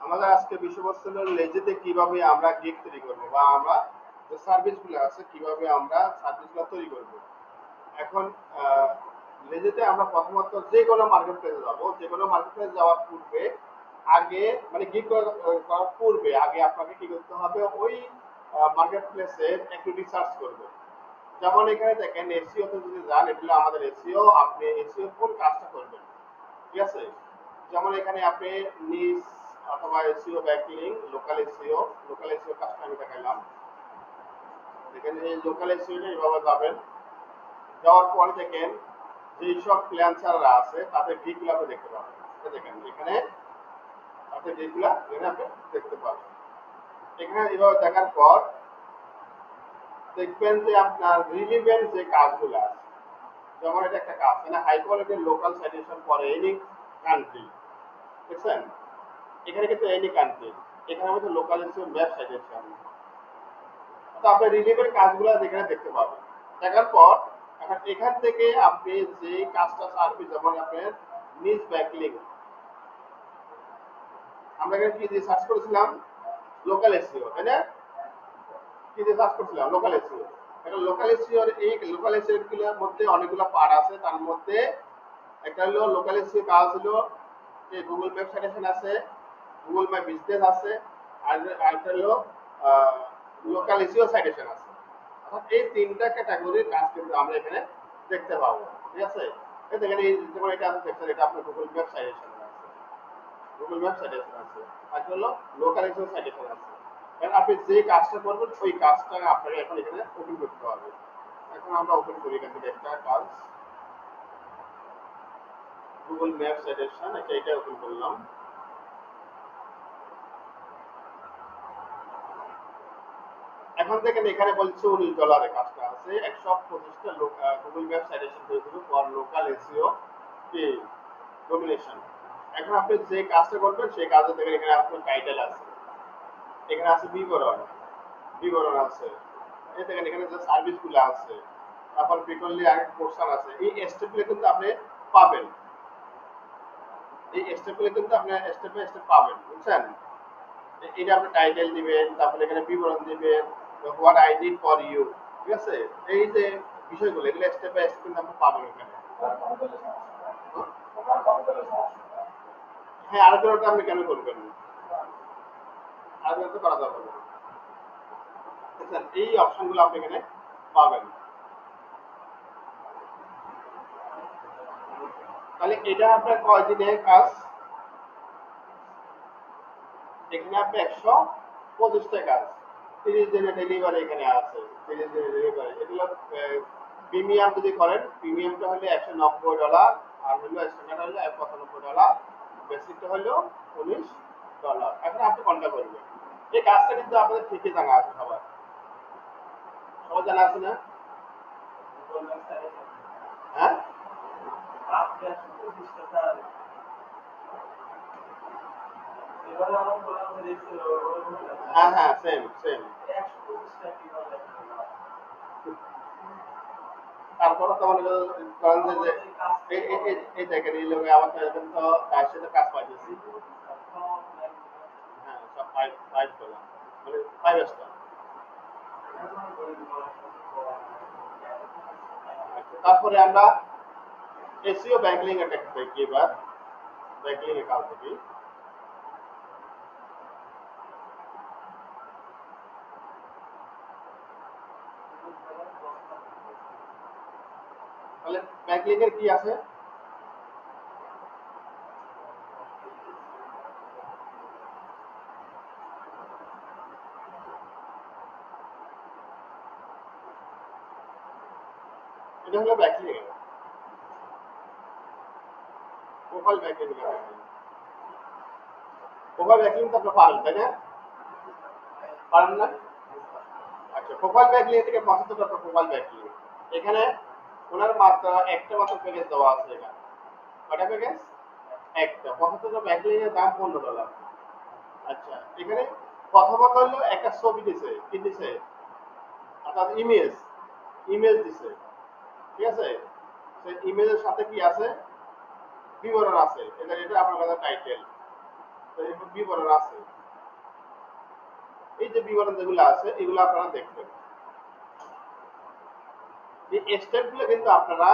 আমাদের আজকে বিষয়বস্তু হলো লেজিতে কিভাবে আমরা গিগ তৈরি করব বা আমরা যে সার্ভিসগুলো আছে কিভাবে আমরা সার্ভিসগুলো তৈরি করব। এখন লেজিতে আমরা প্রথমত যে কোনো মার্কেট প্লেসে যাবো, যে কোনো মার্কেট প্লেসে যাওয়ার পূর্বে আগে মানে গিগ করার পূর্বে আগে আপনাকে কি করতে হবে, ওই মার্কেট প্লেসের একটু রিসার্চ করবে। যেমন এখানে দেখেন এসইও তে যদি যান, এটা আমাদের এসইও, আপনি এসইও কোন কাজটা করবেন, ঠিক আছে। যেমন এখানে আপনি নিজ অথবা এসইও ব্যাকলিং, লোকাল এসইও কাজটা আমি দেখাইলাম। দেখেন এই লোকাল এসইওটা এইভাবে যাবেন, যাওয়ার পরে দেখেন যেই সব ফ্রিল্যান্সাররা আছে তাদের গিগগুলো আপনি দেখতে পাবেন। দেখেন এখানে তাদের গিগগুলো এখানে আপনি দেখতে পাবেন। এখানে এইভাবে দেখার পর দেখবেন যে আপনার রিলিভেন্ট যে কাজগুলো আছে, যেমন এটা একটা কাজ মানে হাই কোয়ালিটির local citation for any country, দেখছেন এখানে কিন্তু এনি কান্ট্রি, এখানে মধ্যে লোকাল এসইও ম্যাপ সাইটেশন। তো আপনি রিলিভেন্ট কাজগুলো এখানে দেখতে পাবেন। দেখার পর এখন এখান থেকে আপনি যে কাজটা সার্ভিস, যেমন আপনার নিজ ব্যাকলিং, আমরা এখানে কি দিয়ে সার্চ করেছিলাম, লোকাল এসইও, তাই না? কি দিয়ে সার্চ করেছিলাম, লোকাল এসইও। এখন লোকাল এসইও এই লোকাল এসইও গুলোর মধ্যে অনেকগুলো পার্ট আছে, তার মধ্যে একটা হলো লোকাল এসইও কাজ হলো যে গুগল ম্যাপ সাজেশন আছে, গুগল ম্যাপ বিজনেস আছে, আর একটা হলো লোকাল এসইও সাইটেশন আছে। অর্থাৎ এই তিনটা ক্যাটাগরির কাজ কিন্তু আমরা এখানে দেখতে পাবো, ঠিক আছে। এই দেখেন এই যেমন এটা আছে দেখছেন, এটা আপনার গুগল ম্যাপ সাজেশন আছে, গুগল ম্যাপ সাজেশন আছে, আর হলো লোকাল এসইও সাজেশন আছে। কারণ আপনি যে কাজটা করবেন ওই কাজটা আপনাকে এখন এখানে ওপেন করতে হবে। এখন আমরা ওপেন করি এখান থেকে একটা কাজ, গুগল ম্যাপ সাজেশন, এটা ওপেন করলাম। এখন দেখেন এখানে বলছে $19 কাজটা আছে, 125টা গুগল ম্যাপ সাজেশন হয়েছিল ফর লোকাল এসইও কি ডমিনেশন। এখন আপনি যে কাজটা করবেন সেই কাজে দেখেন এখানে আপনার টাইটেল আছে, এখানে আছে বিবরণ আছে, এই দেখেন এখানে যে সার্ভিসগুলো আছে, তারপর ফ্রিকোয়েন্টলি আর পোর্শন আছে। এই স্টেপগুলো কিন্তু আপনি পাবেন, এই স্টেপগুলো কিন্তু আপনি স্টেপ বাই স্টেপ পাবেন, বুঝছেন। এটা আপনি টাইটেল দিবেন, তারপরে এখানে বিবরণ দিবেন, what I did for you, ঠিক আছে। এই যে বিষয়গুলো এগুলো স্টেপ বাই স্টেপ কিন্তু আপনি পাবেন এখানে। হ্যাঁ, আরেকটা আপনি কেন করবেন, আরেকটা তো করা যাবে না, বুঝছেন। এই অপশনগুলো আপনি এখানে পাবেন। তাহলে এটা আপনার কয় দিনের কাজ, এখানে আপনি 125টা কাজ, 30 দিনের ডেলিভারি এখানে আছে, 30 দিনের ডেলিভারি। এগুলো প্রিমিয়াম যদি করেন, প্রিমিয়ামটা হলে $190, আর হলো স্ট্যান্ডার্ড হলো $95, বেসিকটা হলো $19। এখন আপনি কোনটা করবেন, এই কাজটা কিন্তু আপনাদের ঠিকই জানা আছে, সবার সবাই জানা আছে না? হ্যাঁ হ্যাঁ হ্যাঁ, সেম সেম। তারপরে তো মনে করেন যে এই দেখেন এই লোক আমার তো তার সাথে কাজ পাইতেছি। হ্যাঁ, সব ফাইভ ফাইভ পেলাম, মানে 5 স্টার। তারপরে আমরা এসইও ব্যাকলিং এর একটা দেখি, এবার ব্যাকলিং এর কাজ দেখি। তাহলে ব্যাকলিং এর কি আছে, এটা হলো ব্যাকলিং এর প্রোফাইল ব্যাকলিং এর। প্রোফাইল ব্যাকলিং তো আপনি পারেন, তাই না? পারেন না? আচ্ছা, প্রোফাইল ব্যাকলিং থেকে 75 টাকা প্রোফাইল ব্যাকলিং। এখানে ওনার মাত্র একটা মাত্র প্যাকেজ দেওয়া আছে এখানে। কয়টা প্যাকেজ? একটা। 75 ব্যাকলিং এর দাম $15। আচ্ছা, এখানে প্রথমত হলো একটা ছবি দিছে, কি দিছে, অর্থাৎ ইমেজ দিছে, ঠিক আছে। সেই ইমেজের সাথে কি আছে, বিবরণ আছে, এটা আপনার কাছে টাইটেল, তো এই বিবরণ আছে, এই যে বিবরণ যেগুলো আছে এগুলো আপনারা দেখবেন। এই স্টেপগুলো কিন্তু আপনারা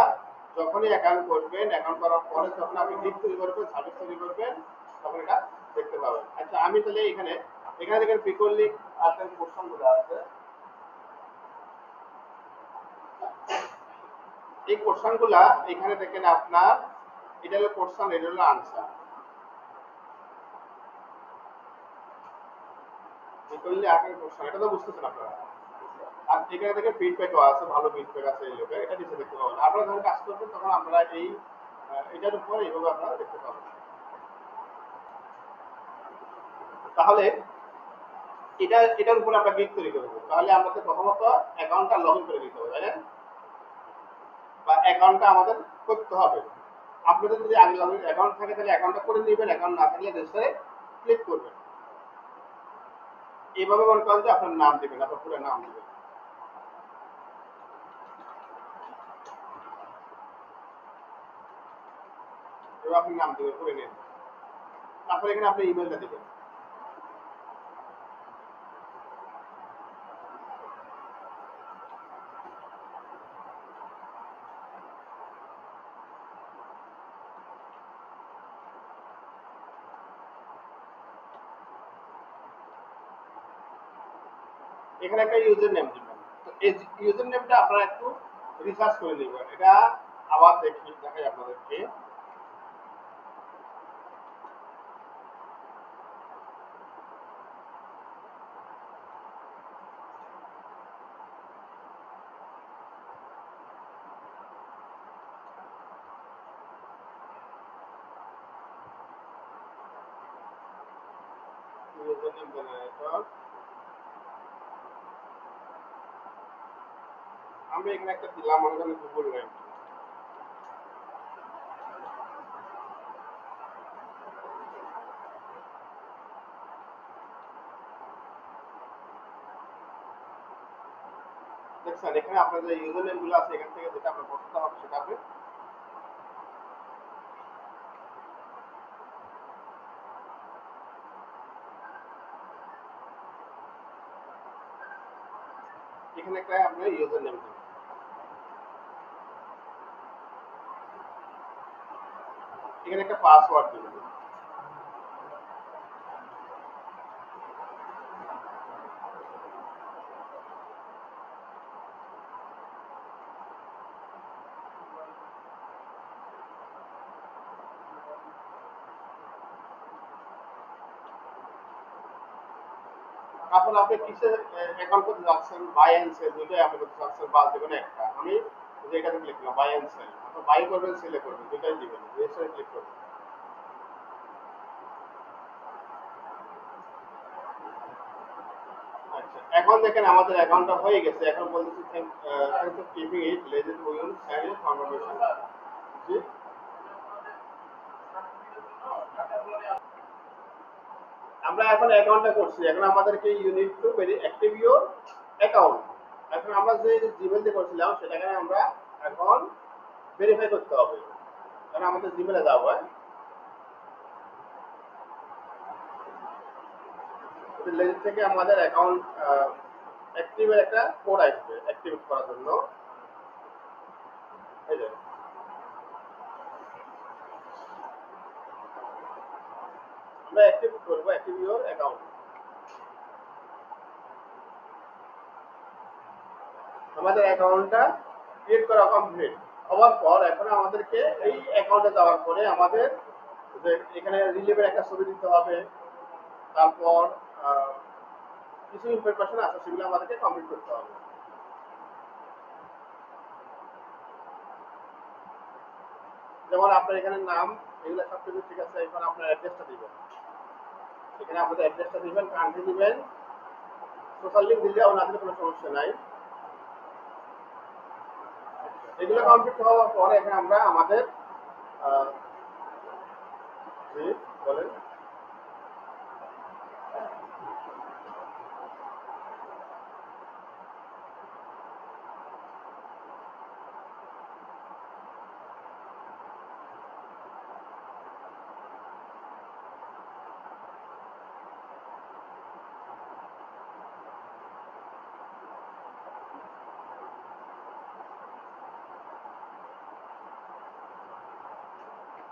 যখনই অ্যাকাউন্ট করবেন, অ্যাকাউন্ট করার পরে যখন আপনি লিঙ্ক তৈরি করবেন, সার্ভিস তৈরি করবেন, তখন এটা দেখতে পাবেন। আচ্ছা আমি তাহলে এখানে এখানে দেখেন পিকল লিঙ্ক আপনার কোশ্চেন গুলো আছে, এই কোশ্চেন গুলা এখানে দেখেন আপনার এটা হলো কোশ্চেন, এটা হলো আনসার। পিকল আকারে কোশ্চেন, এটা তো বুঝতেছেন আপনারা। আর এখানে দেখেন ফিডব্যাকও আছে, ভালো ফিডব্যাক আছে এই লোকের, এটা নিচে দেখতে পাবেন। আপনারা যখন কাজ করবেন তখন আপনারা এই এটার উপর এইভাবে আপনারা দেখতে পাবেন। তাহলে এটার উপরে আমরা ক্লিক তৈরি করবো, তাহলে আমাদের প্রথমত অ্যাকাউন্টটা লগ ইন করে দিতে হবে, তাই না? বা অ্যাকাউন্টটা আমাদের করতে হবে। আপনাদের যদি আগে লগ ইন অ্যাকাউন্ট থাকে তাহলে অ্যাকাউন্টটা করে নেবেন, অ্যাকাউন্ট না থাকলে রেজিস্টারে ক্লিক করবেন। এইভাবে মনে করেন যে আপনার নাম দিবেন, আপনার পুরো নাম দিবেন, এবার আপনি নাম দিবেন, করে নেন। তারপরে এখানে আপনি ইমেলটা দিবেন। এখানে একটা ইউজার নেম দিবেন। তো এই ইউজার নেমটা আপনারা একটু রিসার্চ করে নেবেন। এটা আবার দেখাই আপনাদেরকে। ইউজার নেম জেনারেটর, আমি এখানে একটা দিলাম, মনে করেন গুগল নেম। দেখছেন এখানে আপনার যে ইউজার নেম গুলো আছে এখান থেকে যেটা আপনার পছন্দ হবে সেটা আপনি এখানে একটা আপনার ইউজার নেম দিবেন। এখানে একটা পাসওয়ার্ড দিবেন। তারপর আপনি কিসে অ্যাকাউন্ট করতে যাচ্ছেন, বাই এন্ড সেল দুটোই আপনি করতে চাচ্ছেন, বা যে কোনো একটা। আমি যে এটাতে ক্লিক করলাম বাই এন্ড সেল, আপনি বাই করবেন সেলে করবেন দুটাই দিবেন, রেজিস্টারে ক্লিক করবেন। আচ্ছা এখন দেখেন আমাদের অ্যাকাউন্টটা হয়ে গেছে। এখন বলতেছি thanks for keeping it legend will send you confirmation. জি, আমরা এখন অ্যাকাউন্টটা করছি, এখন আমাদেরকে unit to active your account. এখন আমরা যে জিমেল দিয়ে করছিলাম সেটাকে আমরা এখন ভেরিফাই করতে হবে। কারণ আমাদের জিমেলে যাবো, হ্যাঁ, লেজেন্ড থেকে আমাদের অ্যাকাউন্ট অ্যাক্টিভের একটা কোড আসবে অ্যাক্টিভেট করার জন্য। এই যে আমরা অ্যাক্টিভ করবো, অ্যাক্টিভ ইউর অ্যাকাউন্ট। আমাদের অ্যাকাউন্টটা ক্রিয়েট করা কমপ্লিট হওয়ার পর এখন আমাদেরকে এই অ্যাকাউন্টে যাওয়ার পরে আমাদের যে এখানে রিলিভের একটা ছবি দিতে হবে, তারপর কিছু ইনফরমেশন আছে সেগুলো আমাদেরকে কমপ্লিট করতে হবে। যেমন আপনার এখানে নাম, এগুলো সব কিছু ঠিক আছে। এখন আপনার অ্যাড্রেসটা দিবেন, এখানে আপনাদের অ্যাড্রেসটা দিবেন, কান্ট্রি দিবেন, সোশ্যাল লিঙ্ক দিলেও না দিলে কোনো সমস্যা নাই। এগুলো কমপ্লিট হওয়ার পরে এখানে আমরা আমাদের আহ, জি বলেন।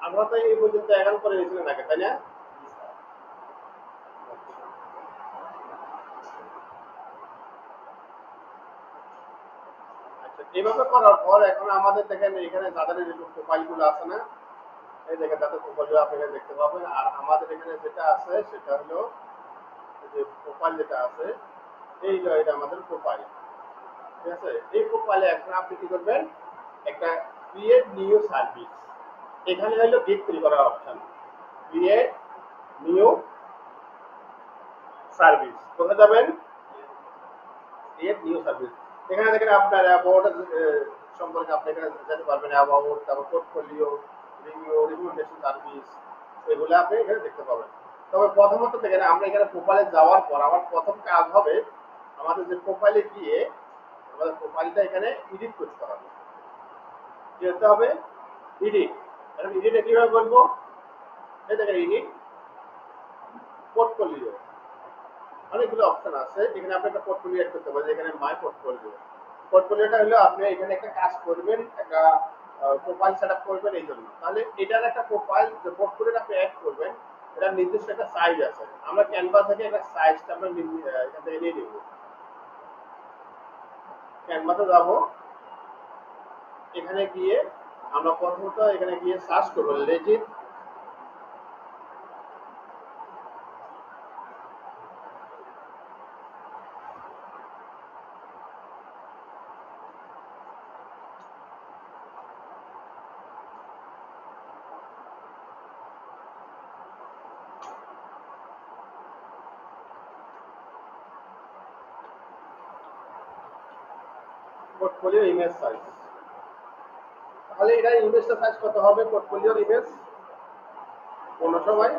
আমরা তো এই পর্যন্ত 11 করে নিয়েছিলাম আগে, তাই না? আচ্ছা, এইভাবে করার পর এখন আমাদের দেখেন এখানে যাদের এই প্রোফাইল গুলো আছে না, এই দেখেন তাদের প্রোফাইল আপনারা দেখতে পাবেন। আর আমাদের এখানে যেটা আছে সেটা হলো যে প্রোফাইল যেটা আছে এই যে এটা আমাদের প্রোফাইল, ঠিক আছে? এই প্রোফাইলে এখন আপনি কি করবেন, একটা ক্রিয়েট নিউ সার্ভিস, এখানে হলো গিগ তৈরি করার অপশন, ক্রিয়েট নিউ সার্ভিস। কোথায় যাবেন? Create new service. এখানে দেখেন আপনার অ্যাবাউট সম্পর্কে আপনি এখানে যেতে পারবেন, অ্যাবাউট, তারপর পোর্টফোলিও, রিভিউ, রিকমেন্ডেশন সার্ভিস, এগুলো আপনি এখানে দেখতে পাবেন। তবে প্রথমত দেখেন আমরা এখানে প্রোফাইলে যাওয়ার পর আমার প্রথম কাজ হবে আমাদের যে প্রোফাইলে গিয়ে আমাদের প্রোফাইলটা এখানে এডিট করতে হবে। কি করতে হবে? এডিট। এখন এডিটে কিভাবে করবো? এই দেখেন এডিট, পোর্টফোলিও, অনেকগুলো অপশন আছে। এখানে আপনি একটা পোর্টফোলিও অ্যাড করতে পারেন, এখানে মাই পোর্টফোলিও। পোর্টফোলিওটা হলো আপনি এখানে একটা কাজ করবেন, একটা প্রোফাইল সেটআপ করবেন এই জন্য। তাহলে এটার একটা প্রোফাইল যে পোর্টফোলিওটা আপনি অ্যাড করবেন, এটা নির্দিষ্ট একটা সাইজ আছে। আমরা ক্যানভা থেকে একটা সাইজটা আমরা এখান থেকে নিয়ে নিব। ক্যানভাতে যাব, এখানে গিয়ে আমরা প্রথমত এখানে গিয়ে সার্চ করব লেজিট পোর্টফোলিও ইমেজ সাইজ। তাহলে এটা ইমেজটা সাইজ কত হবে? পোর্টফোলিওর ইমেজ 1500 বাই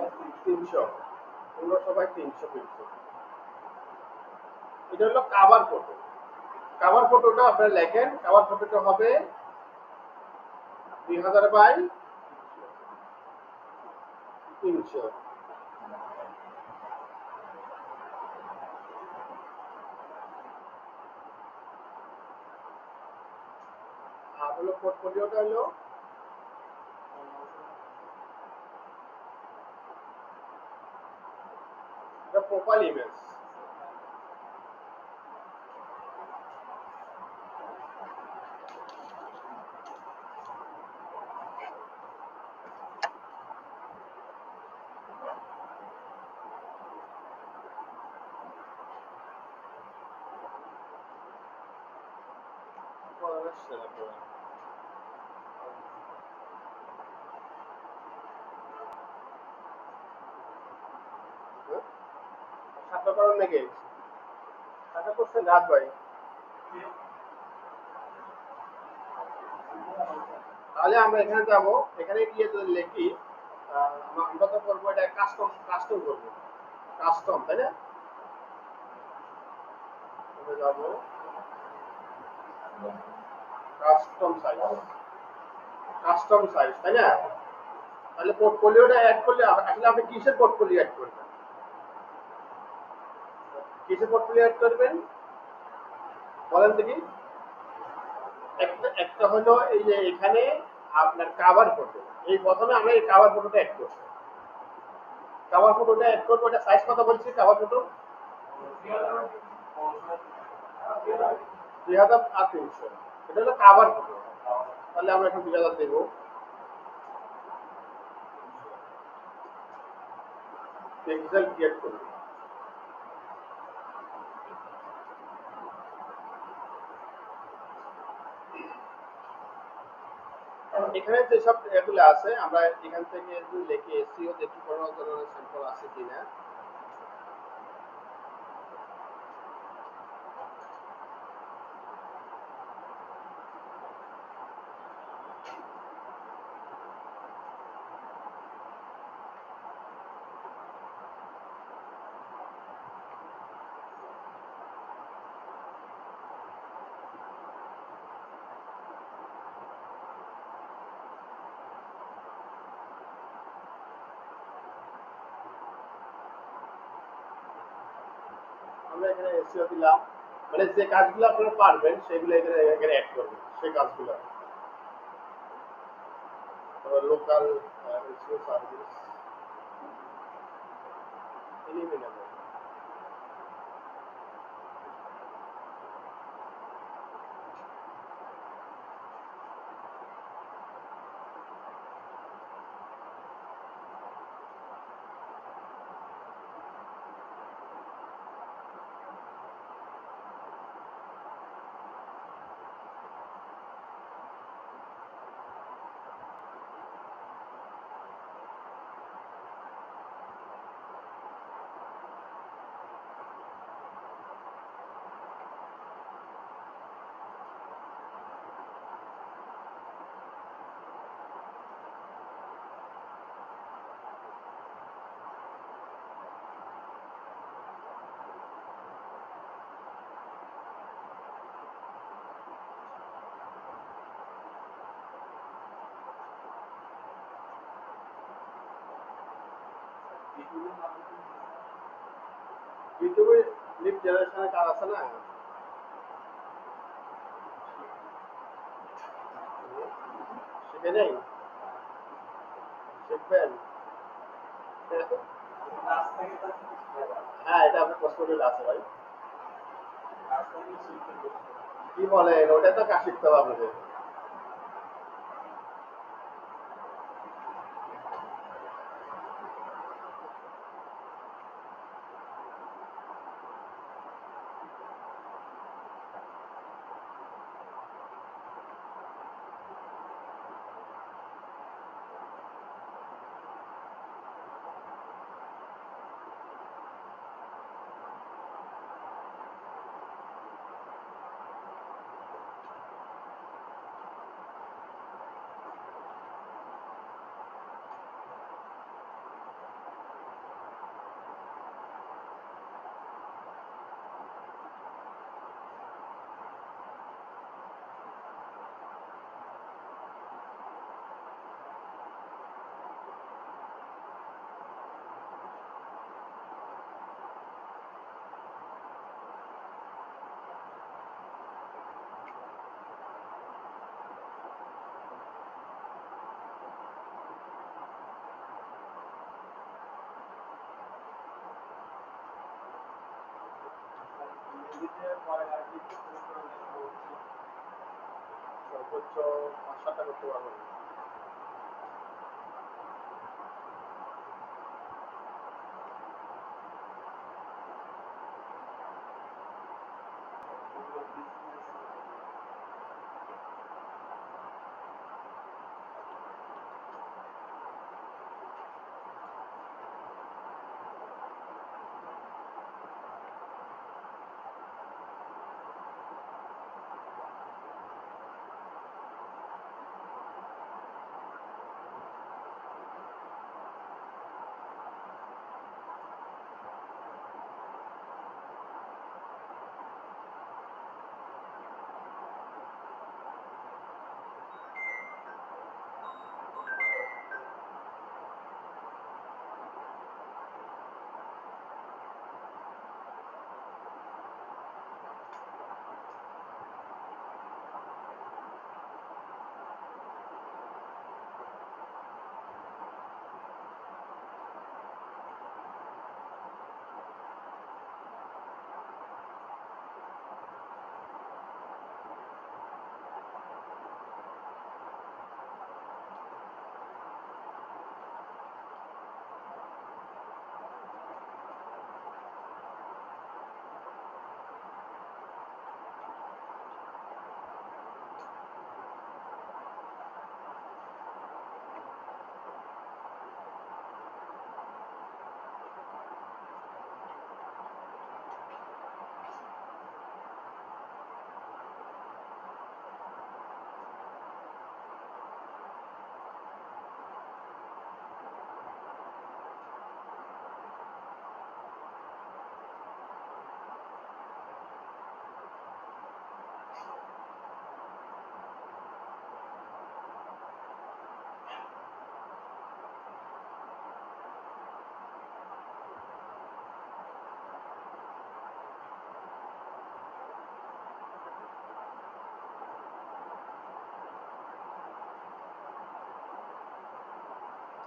300, 1500 বাই 300 পিক্সেল। এটা হলো কাভার ফটো। কাভার ফটোটা আপনারা লেখেন, কাভার ফটোটা হবে 2000 বাই 300। আর হলো পোর্টফোলিওটা হলো প্রোফাইল ইমেজ। সাতটা করেন নাকি? সাতটা করছেন রাত ভাই? তাহলে আমরা এখানে যাব, এখানে গিয়ে যদি লিখি আমরা তো করবো এটা কাস্টম, কাস্টম করবো, কাস্টম, তাই না? আমরা যাব কাস্টম সাইজ, কাস্টম সাইজ, তাই না? তাহলে পোর্টফোলিওটা অ্যাড করলে আসলে আপনি কিসের পোর্টফোলিও অ্যাড করবেন? কিসের পোর্টফোলিও অ্যাড করবেন বলেন দেখি? একটা একটা হলো এই যে এখানে আপনার কাভার ফটো, এই প্রথমে আমরা এই কাভার ফটোটা অ্যাড করব। কাভার ফটোটা অ্যাড করবো, এটা সাইজ কত বলছি কাভার ফটো? 2000 আর 300। এটা হলো কাভার ফটো। তাহলে আমরা এখন 2000 দেবো। পিক্সেল ক্রিয়েট করব। এখানে যেসব এগুলো আছে আমরা এখান থেকে লিখে এসইও দেখি কোনো ধরনের স্যাম্পল আছে কিনা। আমরা এখানে এসইও দিলাম, মানে যে কাজগুলো আপনারা পারবেন সেগুলো এখানে এখানে অ্যাড করবেন, সেই কাজগুলো। Local resource service eliminable. ইউটিউবে লিপ জেনারেশনের কাজ আছে না, শিখে নেই, শিখবেন। হ্যাঁ, এটা আপনার প্রশ্ন করলে আছে ভাই। কি বলেন, ওটা তো কাজ শিখতে হবে আপনাদের। সর্বোচ্চ ৫-৭টা করতে পারবেন।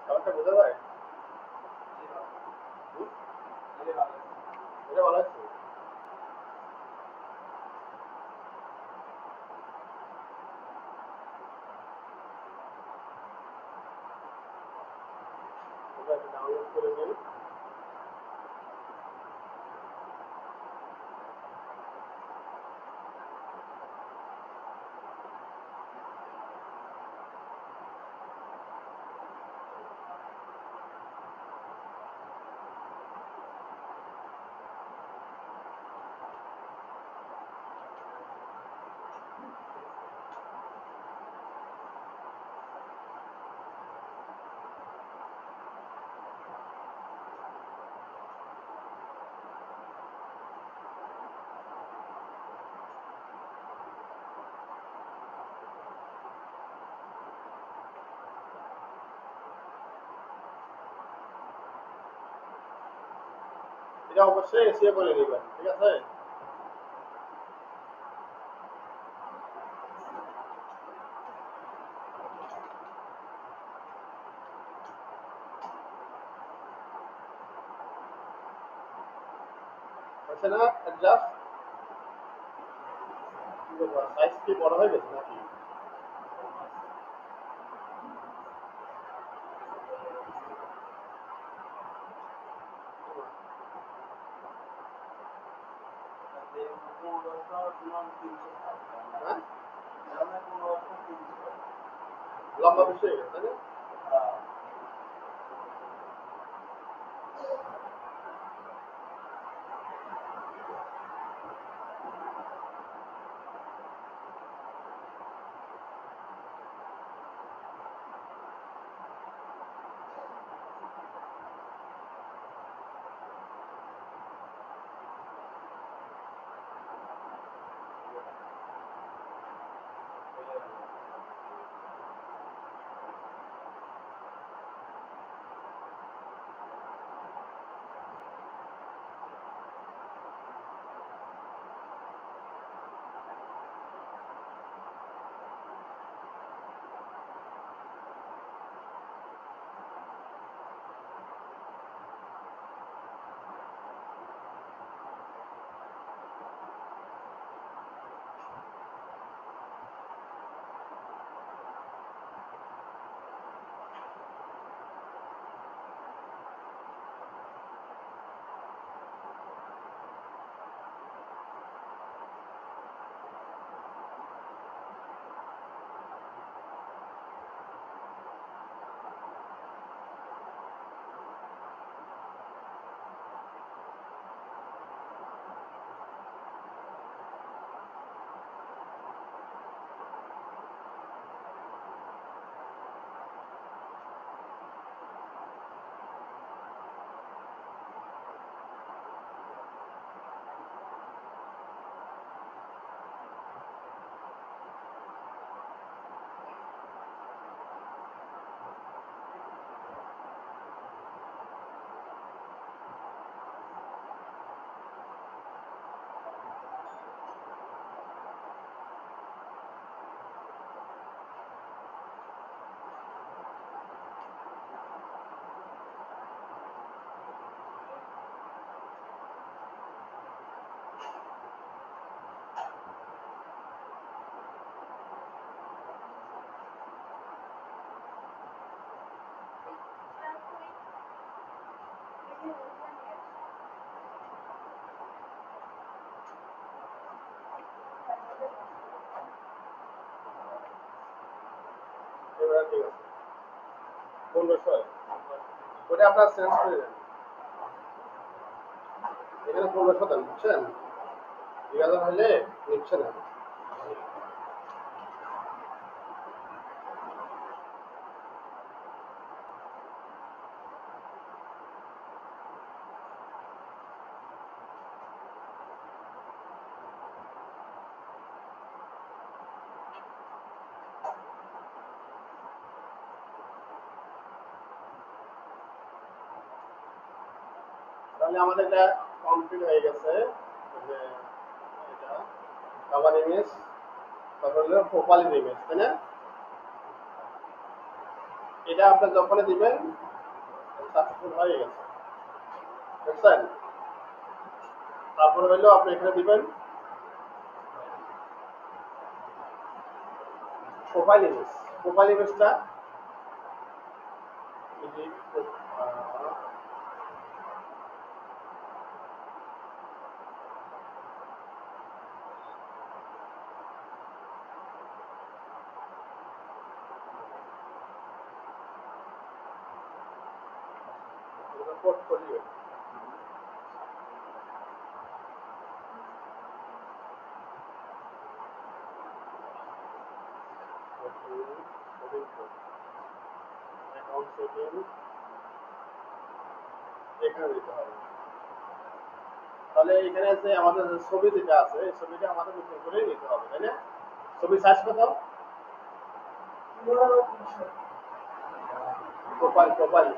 ব্যাপারটা বোঝা যায়? হুম? এটা ভালো আছে। এটা ডাউনলোড করে নিন। এটা অবশ্যই এসিও করে নেবেন, ঠিক আছে? হচ্ছে না অ্যাডজাস্ট? কি ব্যাপার, সাইজ কি বড় হয়ে গেছে নাকি? হ্যাঁ, লম্বা বেশি হয়ে গেছে, তাই না? এবার ঠিক আছে, 1500 ওটা আপনার চেঞ্জ করে দেন, এখানে 1500 দেন, বুঝছেন? 2000 হলে নিচ্ছে না। তাহলে আমাদের এটা কমপ্লিট হয়ে গেছে, যে এটা কভার ইমেজ, তারপর হলো প্রোফাইল ইমেজ, তাই না? এটা আপনি যখনই দিবেন সাকসেসফুল হয়ে গেছে, দেখছেন? তারপরে হইলো আপনি এখানে দিবেন প্রোফাইল ইমেজ। প্রোফাইল ইমেজটা পোর্টফোলিও। অ্যাকাউন্ট সেটিং এখানে দিতে হবে। তাহলে এখানে যে আমাদের যে ছবি যেটা আছে এই ছবিটা আমাদের উপর করে নিতে হবে, তাই না? ছবি সাইজ কত? প্রোফাইল প্রোফাইল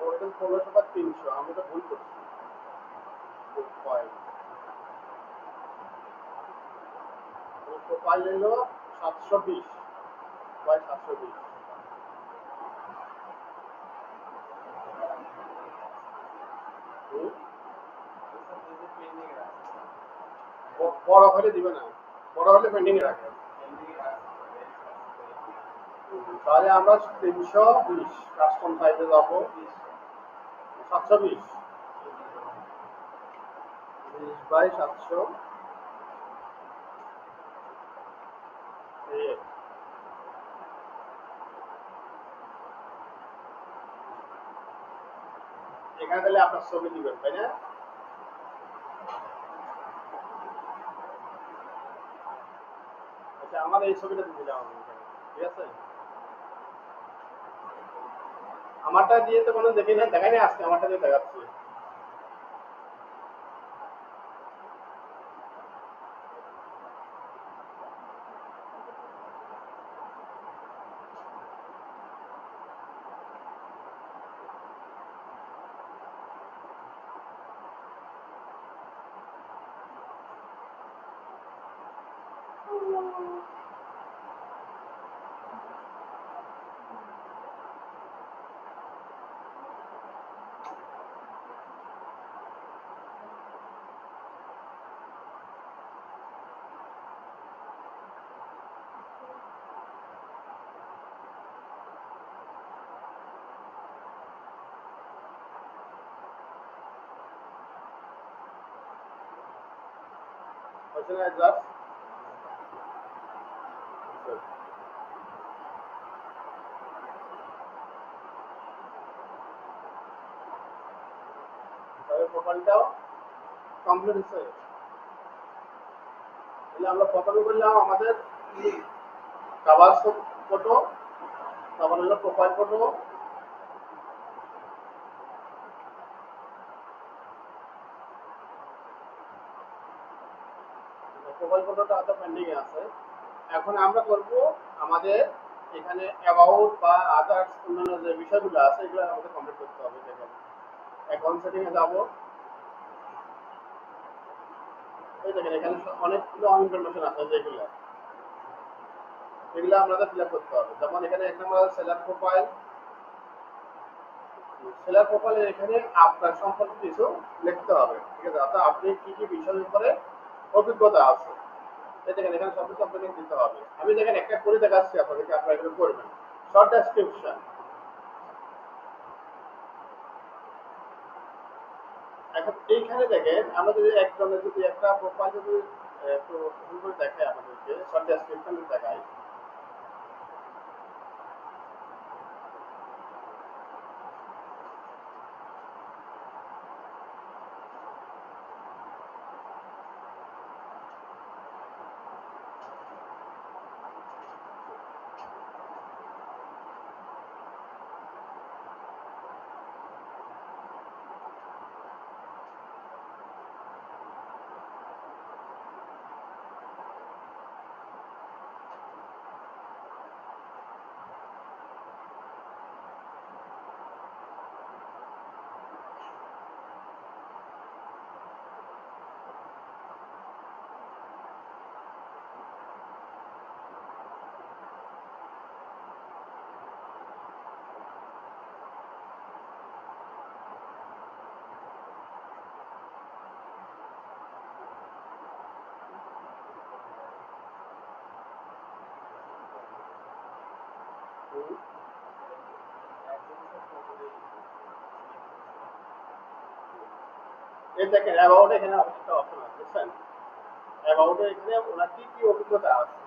ওইটা 1600/300, আমি তো ভুল করছি। প্রোফাইল প্রোফাইল হলো 720/720। বড় হলে দিবে না, বড় হলে পেন্ডিং এ রাখে। তাহলে আমরা 320 কাস্টম সাইজে যাবো। 720 20/700। এখানে তাহলে আপনার ছবি দিবেন, তাই না? আচ্ছা, আমার এই ছবিটা দিয়ে দিলাম আমি এখানে, ঠিক আছে? আমারটা দিয়ে তো কোনো দেখি না, দেখাই না, আজকে আমারটা দিয়ে দেখাচ্ছি। হচ্ছে না জাস্ট? তবে প্রোফাইলটাও কমপ্লিট হচ্ছে। তাহলে আমরা প্রথমে করলাম আমাদের কাভার ফটো, তারপর হলো প্রোফাইল ফটো, প্রোফাইল ফটোটা হয়তো পেন্ডিং এ আছে। এখন আমরা করব আমাদের এখানে অ্যাবাউট বা আদার্স অন্যান্য যে বিষয়গুলো আছে এগুলো আমাদের কমপ্লিট করতে হবে। দেখেন, অ্যাকাউন্ট সেটিং এ যাব। এই দেখেন এখানে অনেকগুলো ইনফরমেশন আছে, যেগুলো এগুলো আমাদের ফিল আপ করতে হবে। যেমন এখানে এক নম্বর সেলার প্রোফাইল। সেলার প্রোফাইলের এখানে আপনার সম্পর্কে কিছু লিখতে হবে, ঠিক আছে? অর্থাৎ আপনি কি কি বিষয়ের উপরে অভিজ্ঞতা আছে, এই দেখেন এখানে সব কিছু আপনাকে দিতে হবে। আমি দেখেন একটা করে দেখাচ্ছি আপনাদেরকে, আপনারা এগুলো করবেন। Short description. এখন এইখানে দেখেন আমরা যদি একজনের যদি একটা প্রোফাইল যদি একটু ভুল করে দেখাই, আমাদেরকে শর্ট ডেসক্রিপশন দেখাই। এই দেখেন অ্যাবাউট এখানে একটা অপশন আছে বুঝছেন, অ্যাবাউট এখানে ওনার কি কি অভিজ্ঞতা আছে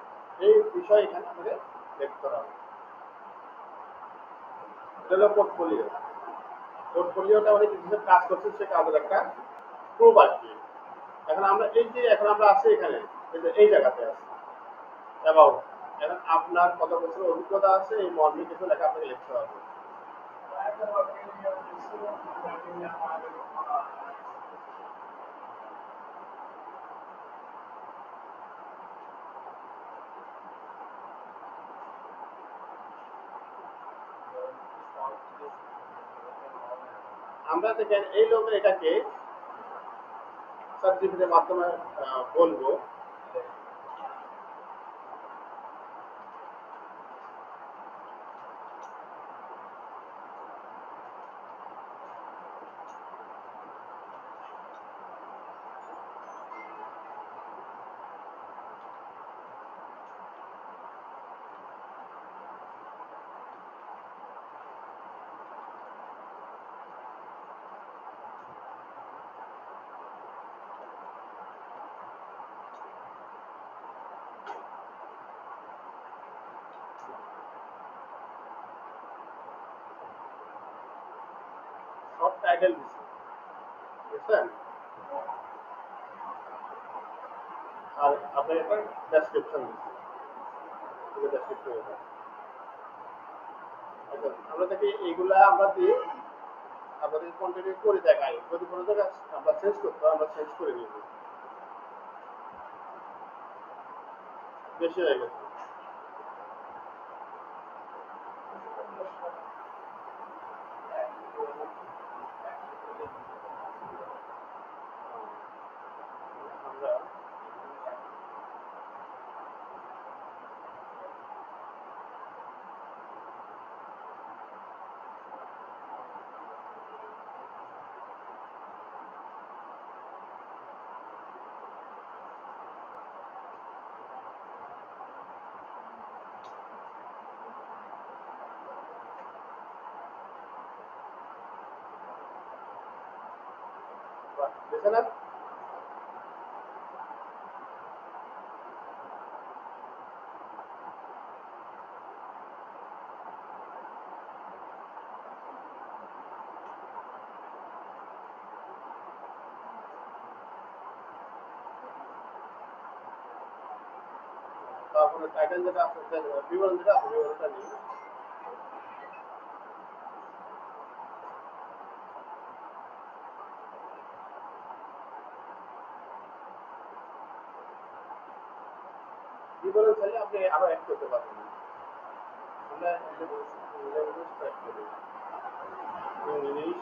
এই বিষয় এখানে আমাদের লিখতে হবে। এটা হলো পোর্টফোলিও। পোর্টফোলিওটা উনি কিছু কাজ করছেন সে কাজের একটা প্রুফ আর কি। এখন আমরা এই যে এখন আমরা আছি এখানে এই জায়গাতে আছি অ্যাবাউট, এখন আপনার কত বছর অভিজ্ঞতা আছে এই মর্মে কিছু লেখা আপনাকে লিখতে হবে। আমরা দেখেন এই লোকের এটাকে সার্টিফিকেটের মাধ্যমে বলবো সব টাইটেল দিচ্ছি বুঝছেন, আর আপনি একটা ডেসক্রিপশন দিচ্ছি ডেসক্রিপশন। আমরা দেখি এগুলা আমরা দিই, আমাদের কন্টিনিউ করে দেখাই, যদি কোনো জায়গায় আমরা চেঞ্জ করতে হয় আমরা চেঞ্জ করে নিব। বেশি হয়ে গেছে। আমরা দেখে না তারপরে টাইটেল যেটা আছে বিবরণ যেটা আছে বিবরণটা নিই। বিবরণ চাইলে আপনি আরো অ্যাড করতে পারবেন। আমরা ল্যাঙ্গুয়েজ টাইপ করি ইংলিশ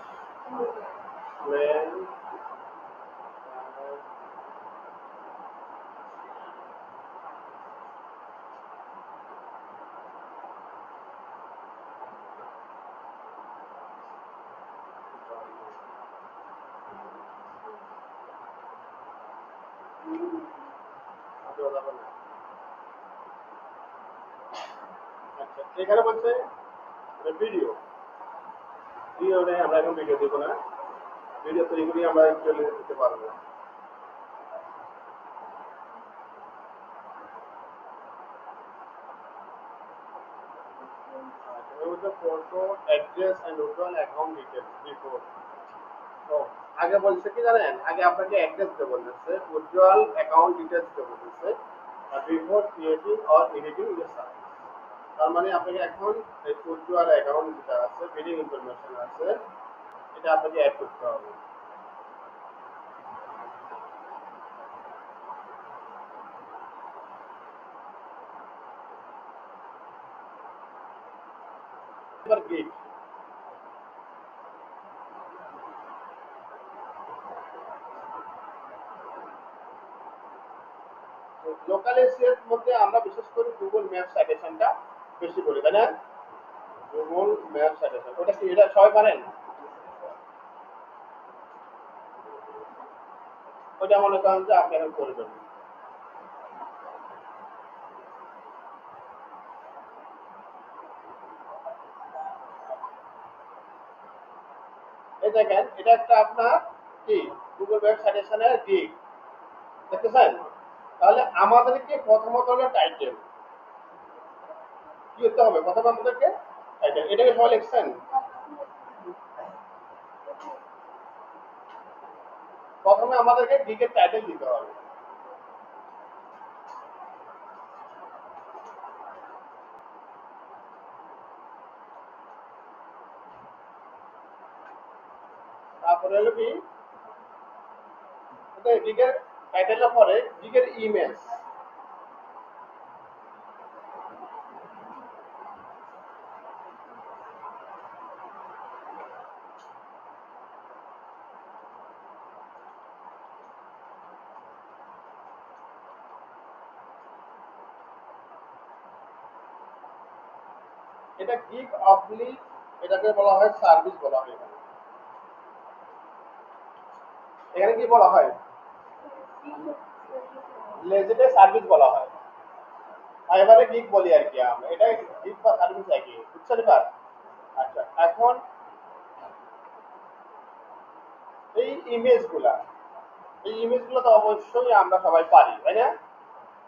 স্ল্যাং আচ্ছা এখানে বলছে ভিডিও, ভিডিও নেই আমরা এখন ভিডিও দিব না, ভিডিও তৈরি করি আমরা চলে দিতে পারবো। Photo address and withdrawal account details before. তো আগে বলছে কি জানেন, আগে আপনাকে অ্যাড্রেস দিতে বলতেছে, উইথড্রল অ্যাকাউন্ট ডিটেইলস দিতে বলতেছে, আর before creating or editing your service. তার মানে আপনাকে এখন এই উইথড্রল অ্যাকাউন্ট যেটা আছে বিলিং ইনফরমেশন আছে এটা আপনাকে অ্যাড করতে হবে। এবার গিগ লোকাল এসিএর মধ্যে আমরা বিশেষ করে গুগল ম্যাপ সাজেশনটা বেশি করি তাই না? গুগল ম্যাপ সাজেশন ওটা কি এটা সবাই পারেন? ওইটা মনে করেন যে আপনি এখন করবেন। এই দেখেন এটা একটা আপনার কি গুগল ওয়েব সাজেশনের গিগ দেখতেছেন। তাহলে আমাদেরকে প্রথমত হলো টাইটেল কি করতে হবে, প্রথমে আমাদেরকে টাইটেল, এটাকে সবাই লিখছেন। প্রথমে আমাদেরকে গিগের টাইটেল দিতে হবে। তারপরে হলো কি গিগের টাইটেলের পরে গিগের ইমেজ, এটা গিগ অবলিক, এটাকে বলা হয় সার্ভিস বলা হয়। এখানে কি বলা হয়, লেজেন্ডে সার্ভিস বলা হয়। এবারে গিগ বলি আর কি আমরা, এটা গিগ বা সার্ভিস একই, বুঝছেন এবার। আচ্ছা এখন এই ইমেজগুলা, এই ইমেজগুলো তো অবশ্যই আমরা সবাই পারি, তাই না?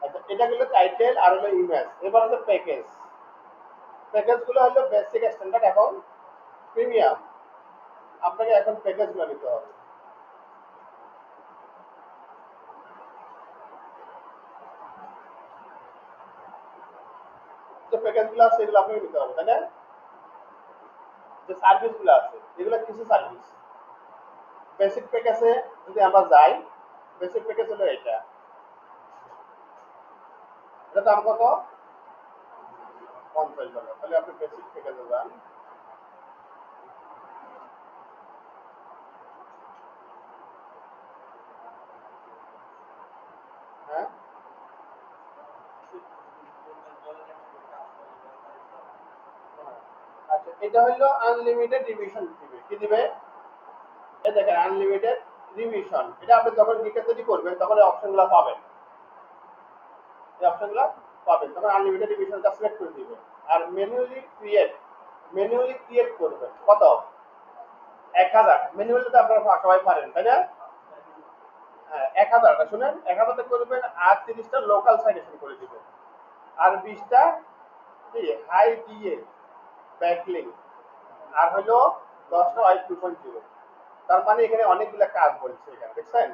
আচ্ছা এটা হলো টাইটেল আর হলো ইমেজ। এবার হলো প্যাকেজ, প্যাকেজগুলো হলো বেসিক, স্ট্যান্ডার্ড এবং প্রিমিয়াম। আপনাকে এখন প্যাকেজগুলো নিতে হবে। যে প্যাকেজগুলো আছে এগুলো আপনাকে নিতে হবে, তাই না? যে সার্ভিসগুলো আছে এগুলো কিছু সার্ভিস। বেসিক প্যাকেজে যদি আমরা যাই, বেসিক প্যাকেজ হলো এটা, এটা দাম কত, $50। তাহলে আপনি বেসিক প্যাকেজে যান। হ্যাঁ আচ্ছা এটা হলো আনলিমিটেড রিভিশন দিবে, কি দিবে, এই দেখেন আনলিমিটেড রিভিশন। এটা আপনি যখন গিকে তৈরি করবেন তখন এই অপশনগুলো পাবেন, এই অপশনগুলো পাবেন, তখন আনলিমিটেড রিভিশনটা সিলেক্ট করে দিবেন। আর ম্যানুয়ালি ক্রিয়েট করবেন কত, 1000। ম্যানুয়ালি তো আপনারা সবাই পারেন, তাই না? হ্যাঁ 1000টা শুনেন, 1000টা করবেন আর 30টা লোকাল সাইটেশন করে দিবেন, আর 20টা কি হাই দিয়ে ব্যাকলিংক, আর হলো 10টা ওয়াইড 2.0। তার মানে এখানে অনেকগুলো কাজ বলছে এখানে, দেখছেন।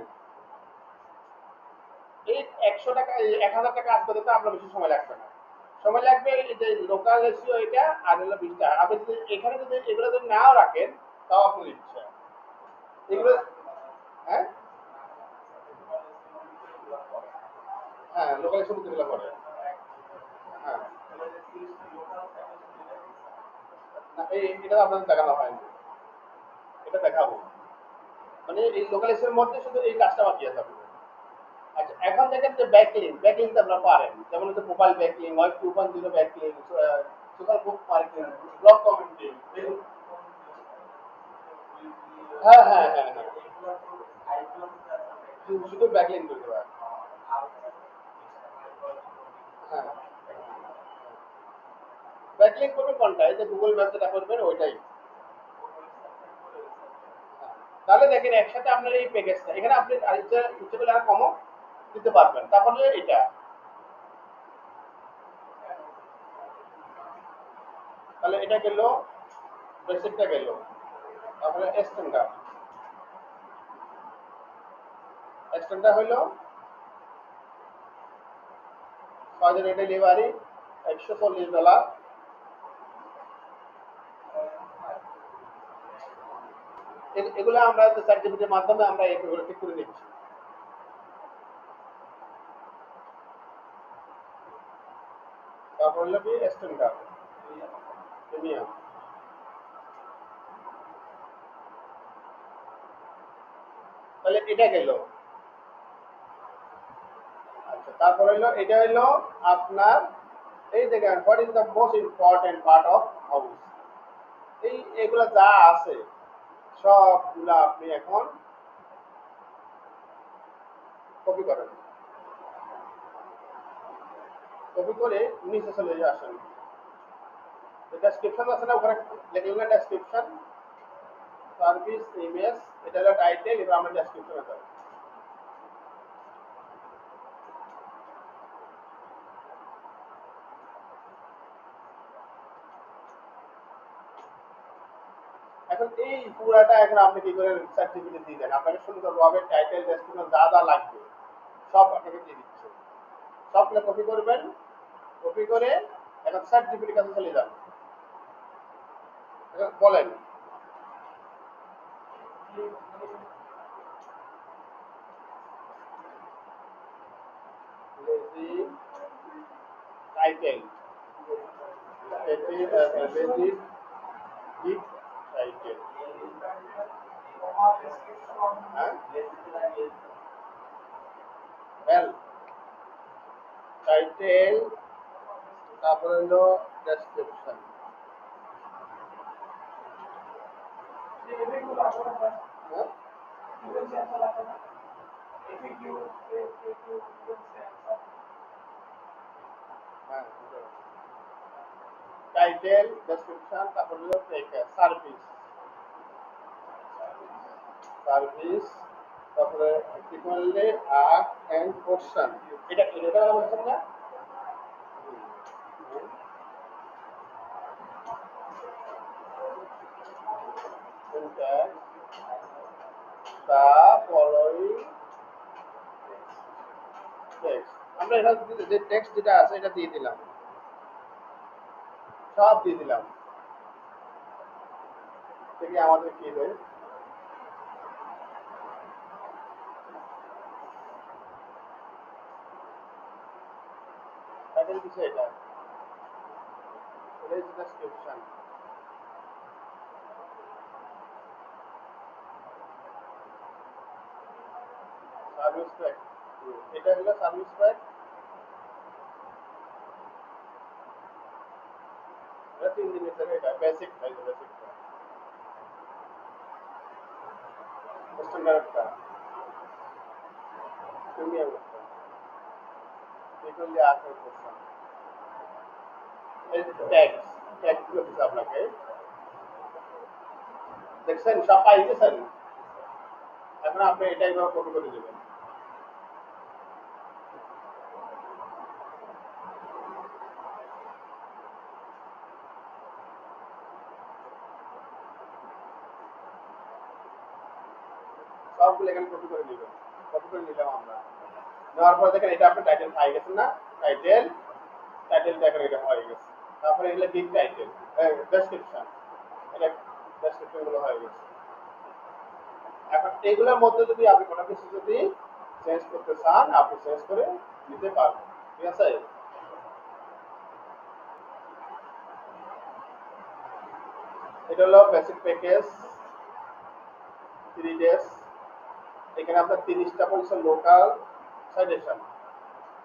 এই 100 টাকা, এই 1000 টাকা কাজ করতে তো আপনার বেশি সময় লাগবে না। সময় লাগবে এই যে লোকাল রেশিও এটা আর হলো 20টা। আপনি যদি এখানে যদি এগুলো যদি নাও রাখেন তাও আপনার ইচ্ছা এগুলো। হ্যাঁ হ্যাঁ লোকাল রেশিও যেগুলো করে। হ্যাঁ না এটা আপনাদের দেখানো হয়নি, এটা দেখাবো। মানে এই লোকালাইজেশনের মধ্যে শুধু এই কাজটা বাকি আছে আপনাদের। আচ্ছা এখন দেখেন যে ব্যাকলিংক তো আপনারা পারেন, যেমন হচ্ছে mobile backlink, web 2.0 backlink, social book marketing, blog commenting. হ্যাঁ হ্যাঁ হ্যাঁ হ্যাঁ শুধু ব্যাকলিংক করতে পারেন। হ্যাঁ ব্যাকলিংক করবেন কোনটা, এই যে গুগল ম্যাপ যেটা করবেন ওইটাই। তাহলে দেখেন একসাথে আপনার এই প্যাকেজটা এখানে আপনি ইচ্ছে করলে আর কমও দিতে পারবেন। তারপরে এটা, তাহলে এটা গেল, বেসিকটা গেল, তারপরে স্ট্যান্ডার্ড, স্ট্যান্ডার্ড হলো 6 দিনের ডেলিভারি, $140। এগুলো আমরা সার্টিফিকেটের মাধ্যমে আমরা এগুলো ঠিক করে নিচ্ছি। তারপর হলো কি স্ট্যান্ডার্ড, প্রিমিয়াম, তাহলে এটা গেল। আচ্ছা তারপর হলো এটা হলো আপনার, এই দেখেন what is the most important part of house. এই এগুলা যা আছে সবগুলা আপনি এখন কপি করেন, কপি করে নিচে চলে আসেন। ডেসক্রিপশন আছে না ওখানে, লিখলেন না ডেসক্রিপশন, সার্ভিস ইমেজ, এটা হলো টাইটেল, এবার আমরা ডেসক্রিপশনে যাব। এখন এই পুরাটা এখন আপনি কি করে সার্টিফিকেট দিয়ে দেন, আপনাকে সুন্দরভাবে টাইটেল ডেসক্রিপশন যা যা লাগবে সব আপনাকে দিয়ে দিচ্ছে। সবগুলো কপি করবেন, কপি করে এখন সার্টিফিকেট কাছে চলে যান। বলেন টাইটেল, টাইটেল, হ্যাঁ ওয়েল টাইটেল, তারপরে হলো ডেসক্রিপশন। হ্যাঁ হ্যাঁ টাইটেল ডেসক্রিপশন, তারপরে হলো সার্ভিস, সার্ভিস, তারপরে কি করলে আর্ট এন্ড পোর্শন, এটা এটা বলছেন না? দা ফলোইং টেক্সট, আমরা এটা যে টেক্সট যেটা আছে এটা দিয়ে দিলাম, সব দিয়ে দিলাম। থেকে আমাদের কি দেয়, টাইটেল কিছু এটা, এটা হচ্ছে ডেসক্রিপশন। সার্ভিস প্যাক, এটা হলো সার্ভিস প্যাক, এটা 3 দিনের জন্য, এটা বেসিক প্রাইস, বেসিক স্ট্যান্ডার্ডটা, প্রিমিয়ামটা, এগুলো আছে পোর্শন। এই ট্যাক্স, ট্যাক্স গুলো দিতে আপনাকে, দেখছেন সব পাই গেছেন। এখন আপনি এটাই কপি করে দেবেন। সবগুলো এখানে কপি করে নেবেন, কপি করে নিলাম আমরা। নেওয়ার পরে দেখেন এটা আপনি টাইটেল পাই গেছেন না, টাইটেল, টাইটেল দেখেন এটা হয়ে গেছে। তারপরে এগুলো বিগ টাইটেল, ডেসক্রিপশন, এটা ডেসক্রিপশন গুলো হয়ে গেছে। এখন এগুলোর মধ্যে যদি আপনি কোনো কিছু যদি চেঞ্জ করতে চান, আপনি চেঞ্জ করে নিতে পারবেন, ঠিক আছে? এটা হলো বেসিক প্যাকেজ 3 ডেজ। এখানে আপনার 30টা পজিশন লোকাল সাজেশন,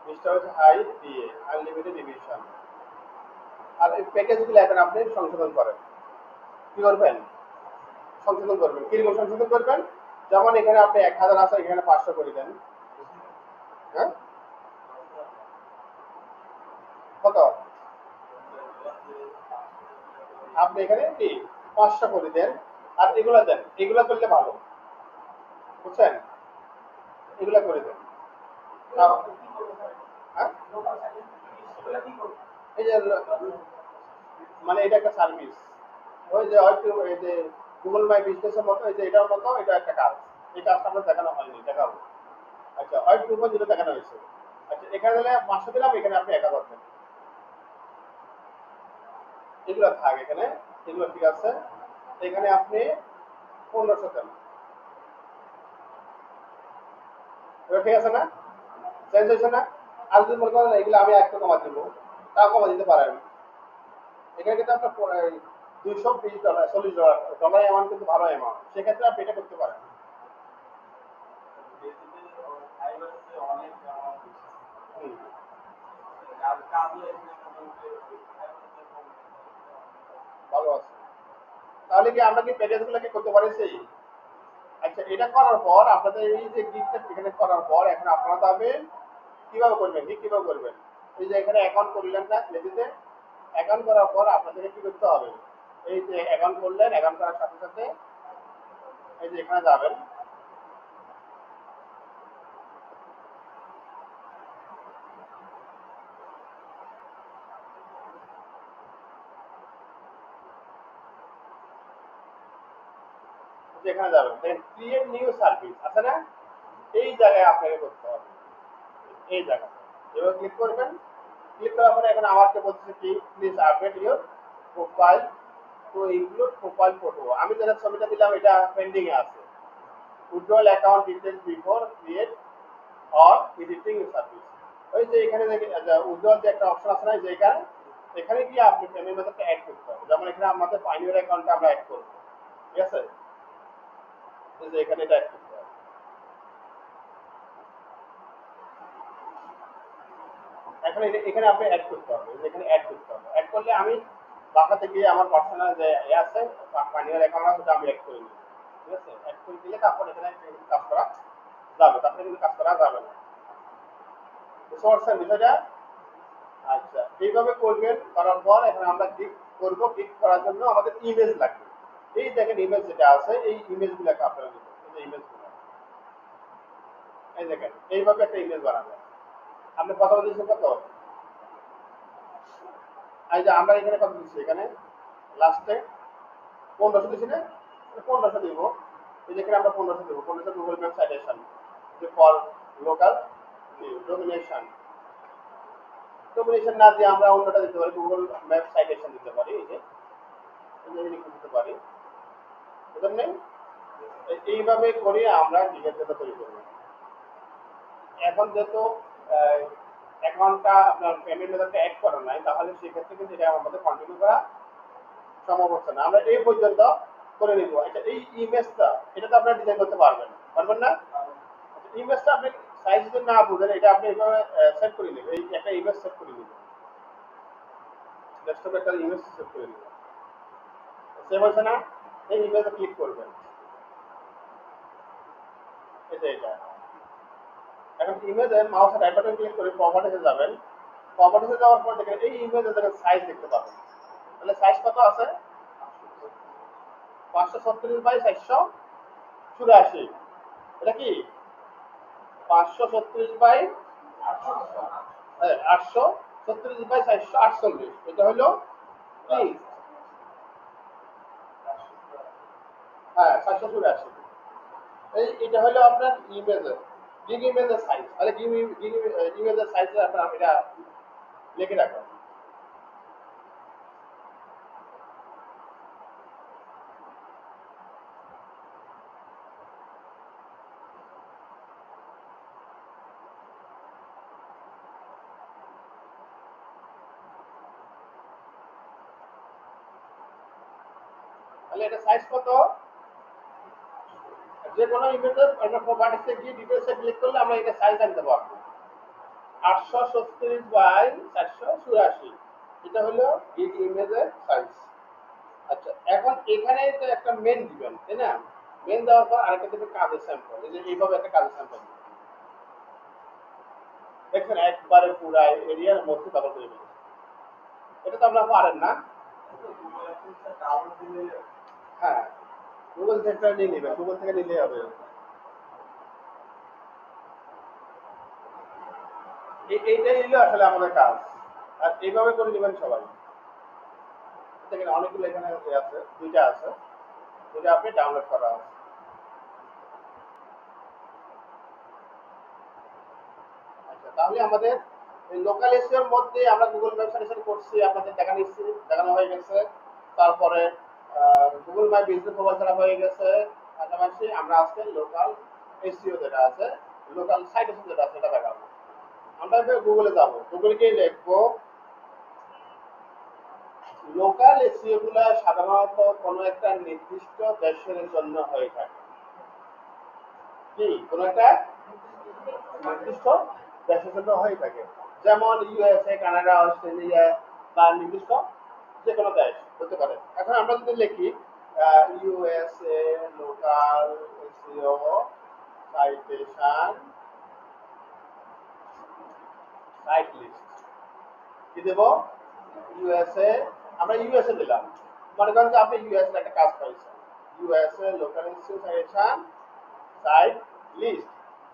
20টা হচ্ছে হাই দিয়ে আনলিমিটেড রিভিশন। আর এই প্যাকেজগুলো এখন আপনি সংশোধন করেন, কি করবেন, সংশোধন করবেন। কিরকম সংশোধন করবেন, যেমন এখানে আপনি 1000 আছে, এখানে 500 করে দেন। হ্যাঁ কত, আপনি এখানে কি 500 করে দেন, আর এগুলা দেন, এগুলা করলে ভালো, বুঝছেন, এগুলা করে দেন। হ্যাঁ এই যে মানে এটা একটা সার্ভিস, ওই যে হয়তো এই যে গুগল মাই বিজনেসের মতো, এই যে এটার মতো, এটা একটা কাজ, এই কাজটা আমরা দেখানো হয়নি, দেখাবো। আচ্ছা হয়তো যেটা দেখানো হয়েছে। আচ্ছা এখানে দিলে 500 দিলাম, এখানে আপনি 1000 দেন, এগুলো থাক এখানে, এগুলো ঠিক আছে। এখানে আপনি 1500 দেন, এগুলো ঠিক আছে না, চেঞ্জ হয়েছে না? আর যদি মনে করেন এগুলো আমি একটু কমা দিব, তাও কমা দিতে পারেন। এখানে কিন্তু আপনার $220, $40 ডলার অ্যামাউন্ট, কিন্তু ভালো অ্যামাউন্ট, সেক্ষেত্রে আপনি এটা করতে পারেন। হুম, ভালো আছে। তাহলে কি আমরা কি প্যাকেজ গুলোকে করতে পারছি? আচ্ছা এটা করার পর আপনাদের এই যে গিগটা এখানে করার পর এখন আপনারা যাবেন কিভাবে করবেন, ঠিক কিভাবে করবেন। এই যে এখানে অ্যাকাউন্ট করলেন না লেজিতে, অ্যাকাউন্ট করার পর আপনাদেরকে কি করতে হবে, এই যে অ্যাকাউন্ট করলেন, অ্যাকাউন্ট করার সাথে সাথে এই যে এখানে যাবেন, যেখানে যাবেন দেখেন ক্রিয়েট নিউ সার্ভিস আছে না, এই জায়গায় আপনাকে করতে হবে, এই জায়গায় এবার ক্লিক করবেন। ক্লিক করার পরে এখন আমাকে বলছে কি please update your profile two include profile photo. আমি যেটা ছবিটা দিলাম এটা পেন্ডিং এ আছে। Withdrawal account details before create or editing service. ওই যে এখানে উইথড্রল যে একটা অপশন আছে না, যে এখানে এখানে গিয়ে আপনি পেমেন্ট মেথডটা অ্যাড করতে হবে। যেমন এখানে আমাদের পাইনিয়ার অ্যাকাউন্টটা আমরা অ্যাড করব, ঠিক আছে, এই যে এখানে এটা অ্যাড করতে হবে। এখন এখানে আপনি অ্যাড করতে হবে, এখানে অ্যাড করতে হবে। অ্যাড করলে আমি বাসাতে গিয়ে আমার পার্সোনাল যে আছে পাইনিয়ার অ্যাকাউন্ট আছে ওটা আমি অ্যাড করে নিই, ঠিক আছে। অ্যাড করে দিলে তারপর এখানে কাজ করা যাবে, তারপরে কিন্তু কাজ করা যাবে না। বুঝতে পারছেন বিষয়টা? আচ্ছা, এইভাবে করবেন। করার পর এখন আমরা ক্লিক করব। ক্লিক করার জন্য আমাদের ইমেজ লাগবে। এই দেখেন ইমেজ যেটা আছে, এই ইমেজগুলোকে আপনারা নেবেন। এই যে ইমেজগুলো, এই দেখেন এইভাবে একটা ইমেজ বানাবেন। আপনি কত দিয়েছেন? কত? এই যে আমরা এখানে কত দিচ্ছি, এখানে লাস্টে 1500 দিচ্ছি না, 1500 দিব। এই যেখানে আমরা 1500 দেবো, 1500 গুগল ম্যাপ সাইটেশন যে ফর লোকাল ডোমিনেশন। ডোমিনেশন না দিয়ে আমরা অন্যটা দিতে পারি, গুগল ম্যাপ সাইটেশন দিতে পারি। এই যে দিতে পারি, বুঝলেন? এইভাবে করে আমরা জিমেল ডেটা তৈরি করব। এখন যেহেতু অ্যাকাউন্টটা আপনার পেমেন্ট মেথডটা অ্যাড করা নাই, তাহলে সেক্ষেত্রে কিন্তু এটা আমাদের কন্টিনিউ করা সম্ভব হচ্ছে না। আমরা এই পর্যন্ত করে নিব। এটা এই ইমেজটা, এটা তো আপনারা ডিজাইন করতে পারবেন, পারবেন না? ইমেজটা আপনি সাইজ যদি না বুঝেন, এটা আপনি এইভাবে সেট করে নেবেন। এই একটা ইমেজ সেট করে নেবেন, ডেস্কটপে একটা ইমেজ সেট করে নেবেন। সেভ হয়েছে না? এই ইমেজে ক্লিক করবেন, এটা এখন ইমেজের মাউসের রাইট বাটন ক্লিক করে প্রপার্টিসে যাবেন। প্রপার্টিসে যাওয়ার পর দেখেন এই ইমেজের দেখেন সাইজ দেখতে পাবেন। তাহলে সাইজ কত আছে? 536 বাই 484। এটা কি 536 বাই 836 বাই 448। এটা হলো কি? হ্যাঁ, 484। এটা হলো আপনার ইমেজের গিগ ইমেজের সাইজ। তাহলে গিগ ইমেজের সাইজে আপনার এটা লিখে রাখবেন। তাহলে এটা সাইজ কত? যে কোনো ইমেজের আমরা প্রপার্টিসে গিয়ে ডিটেইলসে ক্লিক করলে আমরা এটা সাইজ জানতে পারবো। 836 বাই 484, এটা হলো গিগ ইমেজের সাইজ। আচ্ছা, এখন এখানে তো একটা মেন দিবেন, তাই না? মেন দেওয়ার পর আরেকটা দিবেন কাজের স্যাম্পল। এই যে এইভাবে একটা কাজের স্যাম্পল দেখছেন, একবারে পুরা এরিয়ার মধ্যে কভার করে দিবেন। এটা তো আপনারা পারেন না। হ্যাঁ, গুগল থেকে নিয়ে নেবেন, গুগল থেকে নিলে হবে। এইটাই হলো আসলে আমাদের কাজ। আর এইভাবে করে নেবেন সবাই। দেখেন অনেকগুলো এখানে আছে, দুইটা আছে, দুইটা আপনি ডাউনলোড করা আছে। আচ্ছা, তাহলে আমাদের লোকাল এসিওর মধ্যে আমরা গুগল ম্যাপ সাজেশন করছি, আপনাদের দেখানো হয়ে গেছে। তারপরে গুগল মাই বিজনেস প্রোফাইল করা হয়ে গেছে। পাশাপাশি আমরা আজকে লোকাল এসিও যেটা আছে, লোকাল সাইটেশন যেটা আছে সেটা দেখাবো। আমরা এবার গুগলে যাব, গুগলে গিয়ে লিখবো লোকাল এসিও গুলা সাধারণত কোনো একটা নির্দিষ্ট দেশের জন্য হয়ে থাকে। কি কোনো একটা নির্দিষ্ট দেশের জন্য হয়ে থাকে, যেমন ইউএসএ, কানাডা, অস্ট্রেলিয়া বা নির্দিষ্ট যে কোনো দেশ হতে পারে। এখন আমরা যদি লিখি USA local SEO citation site list, কি দেব? ইউএসএ, আমরা ইউএসএ দিলাম। মনে করেন যে আপনি ইউএসএ একটা কাজ পাইছেন, ইউএসএ লোকালাইজেশন সাইট লিস্ট।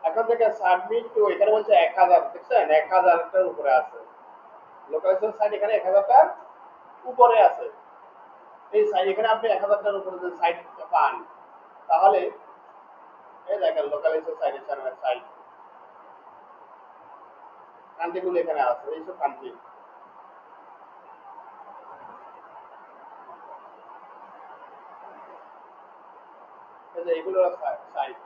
এখন থেকে সাবমিট টু এখানে বলছে 1000, দেখছেন 1000টার উপরে আছে লোকালাইজেশন সাইট, এখানে 1000টার উপরে আছে। এই সাইট এখানে আপনি 1000টার উপরে যদি সাইট পান তাহলে এই দেখেন লোকালাইজেশন সাইট কান্ট্রিগুলো এখানে আছে, এইসব কান্ট্রি। এই যে এগুলো সাইট।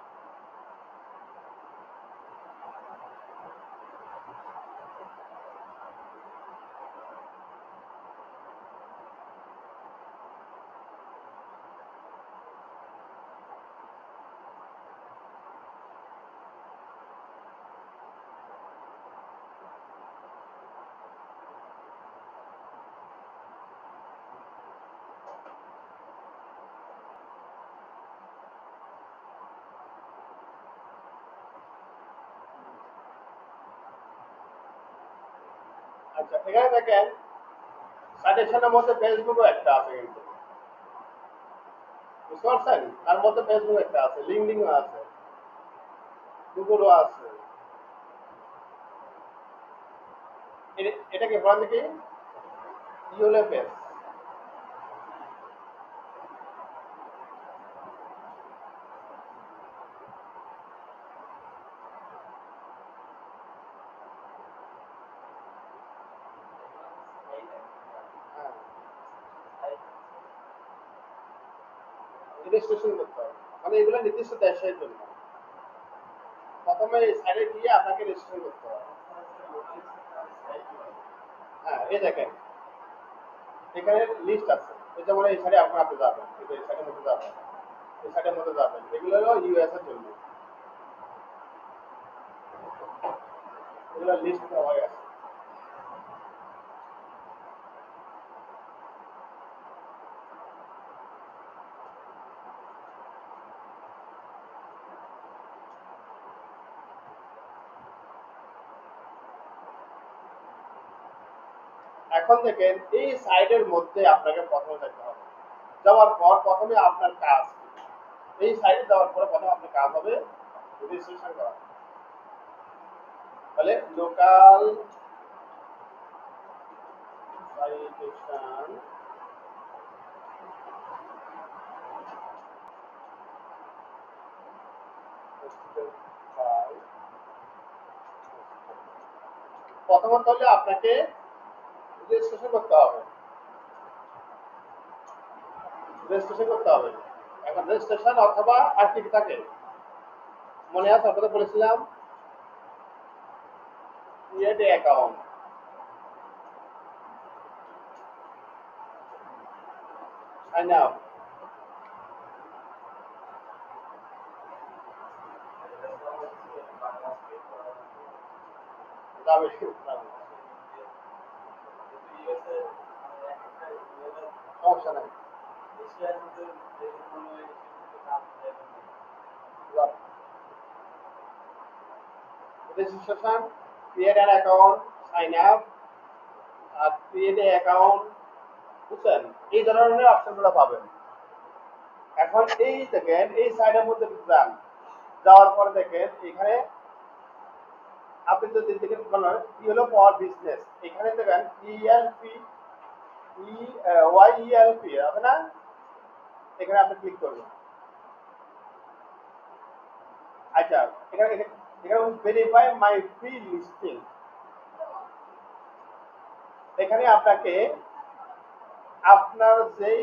আচ্ছা এখানে দেখেন সাজেশনের মধ্যে ফেসবুকও একটা আছে, কিন্তু বুঝতে পারছেন, তার মধ্যে ফেসবুক একটা আছে, লিঙ্কডিনও আছে, গুগলও আছে। এটা কি বলেন দেখি, ইউলে পেজ। হ্যাঁ, রেজিস্ট্রেশন করতে হবে, মানে এগুলো নির্দিষ্ট দেশের জন্য। প্রথমে এই সাইটে গিয়ে আপনাকে রেজিস্ট্রেশন করতে হবে। হ্যাঁ এই দেখেন এখানে লিস্ট আছে, এই যেমন এই সাইডে আপনি যাবেন, এই সাইডের মধ্যে যাবেন, এই সাইডের মধ্যে যাবেন, এগুলো হলো ইউএস এর জন্য, এগুলো লিস্ট হয়ে গেছে। এখন দেখেন এই সাইডের মধ্যে আপনাকে প্রথমে যেতে হবে, যাওয়ার পর প্রথমে আপনার কাজ, এই সাইডে যাওয়ার পরে প্রথমে আপনার কাজ হবে রেজিস্ট্রেশন করা। তাহলে লোকাল সাইটেশন প্রথমত হলে আপনাকে রেজিস্ট্রেশন করতে হবে, রেজিস্ট্রেশন করতে হবে। এখন রেজিস্ট্রেশন অথবা আর কি থাকে মনে আছে, আপনাদের বলেছিলাম ক্রিয়েট অ্যাকাউন্ট, সাইন আপ, যাবে সমস্যা নাই। Registration, create an account, sign up আর ক্রিয়েট অ্যাকাউন্ট, বুঝছেন, এই ধরনের অপশনগুলো পাবেন। এখন এই দেখেন এই সাইডের মধ্যে যান, যাওয়ার পরে দেখেন এখানে আপনি যদি দেখেন কি হলো ফর বিজনেস, এখানে দেখেন ইএলপি ওয়াইএলপি হবে না, এখানে আপনি ক্লিক করবেন। আচ্ছা এখানে এখানে ভেরিফাই মাই ফ্রি লিস্টিং, এখানে আপনাকে আপনার যেই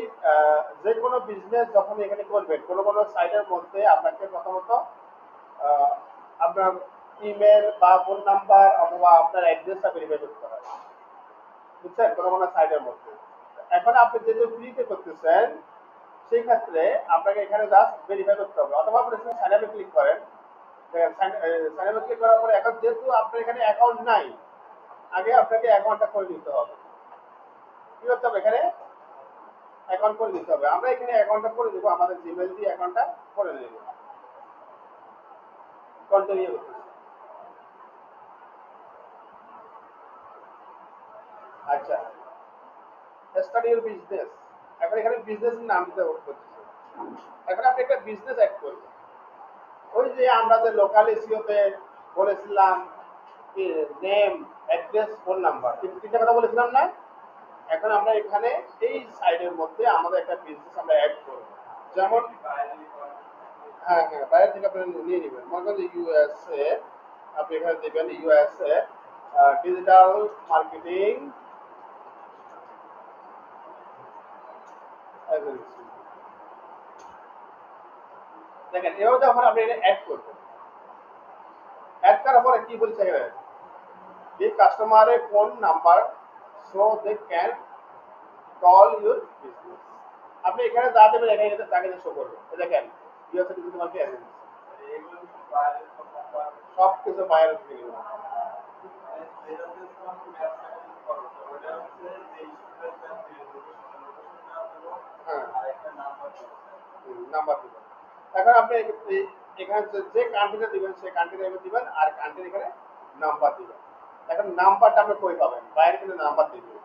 যে কোনো বিজনেস যখন এখানে করবেন কোনো সাইটের মধ্যে আপনাকে প্রথমত আপনার ইমেল বা ফোন নাম্বার অথবা আপনার অ্যাড্রেসটা ভেরিফাই করতে হয়, বুঝছেন, কোনো সাইটের মধ্যে। এখন আপনি যেহেতু ফ্রিতে করতেছেন সেই ক্ষেত্রে আপনাকে এখানে জাস্ট ভেরিফাই করতে হবে, অথবা আপনি সাইন আপে ক্লিক করেন। সাইন আপে ক্লিক করার পরে এখন যেহেতু আপনার এখানে অ্যাকাউন্ট নাই, আগে আপনাকে অ্যাকাউন্টটা করে নিতে হবে। কি করতে হবে, এখানে অ্যাকাউন্ট করে দিতে হবে। আমরা এখানে অ্যাকাউন্টটা করে দেবো, আমাদের জিমেল দিয়ে অ্যাকাউন্টটা করে দেব। কন্টিনিউ করতেছি। আচ্ছা স্টার্ট ইউর বিজনেস, এখন এখানে বিজনেস নাম দিতে বলতেছে, এখন আপনি একটা বিজনেস অ্যাড করবেন। ওই যে আমরা যে লোকাল এসইওতে বলেছিলাম কি নেম, অ্যাড্রেস, ফোন নাম্বার, তিনটা কথা বলেছিলাম না? এখন আমরা এখানে এই সাইডের মধ্যে আমাদের একটা বিজনেস আমরা অ্যাড করব। যেমন হ্যাঁ হ্যাঁ, বাইরে থেকে আপনি নিয়ে নেবেন। মনে করেন ইউএসএ, আপনি এখানে দেবেন ইউএসএ ডিজিটাল মার্কেটিং এজেন্সি। দেখেন এও যখন আপনি এটা অ্যাড করবেন, অ্যাড করার পরে কি বলছে এখানে, give customer a phone number so they can call your business। আপনি এখানে যা দেবেন এখানে কিন্তু তাকে শো করবে। দেখেন ইউএসএ ডিজিটাল মার্কেটিং এজেন্সি সব কিছু বাইরে থেকে নেবেন। হ্যাঁ নাম্বার দিবেন। এখন আপনি এখানে যে কান্ট্রিটা দিবেন সেই কান্ট্রি নেমে দিবেন আর কান্ট্রির এখানে নাম্বার দিবেন। এখন নাম্বারটা আপনি কই পাবেন? বাইরে কিন্তু নাম্বার দিবেন।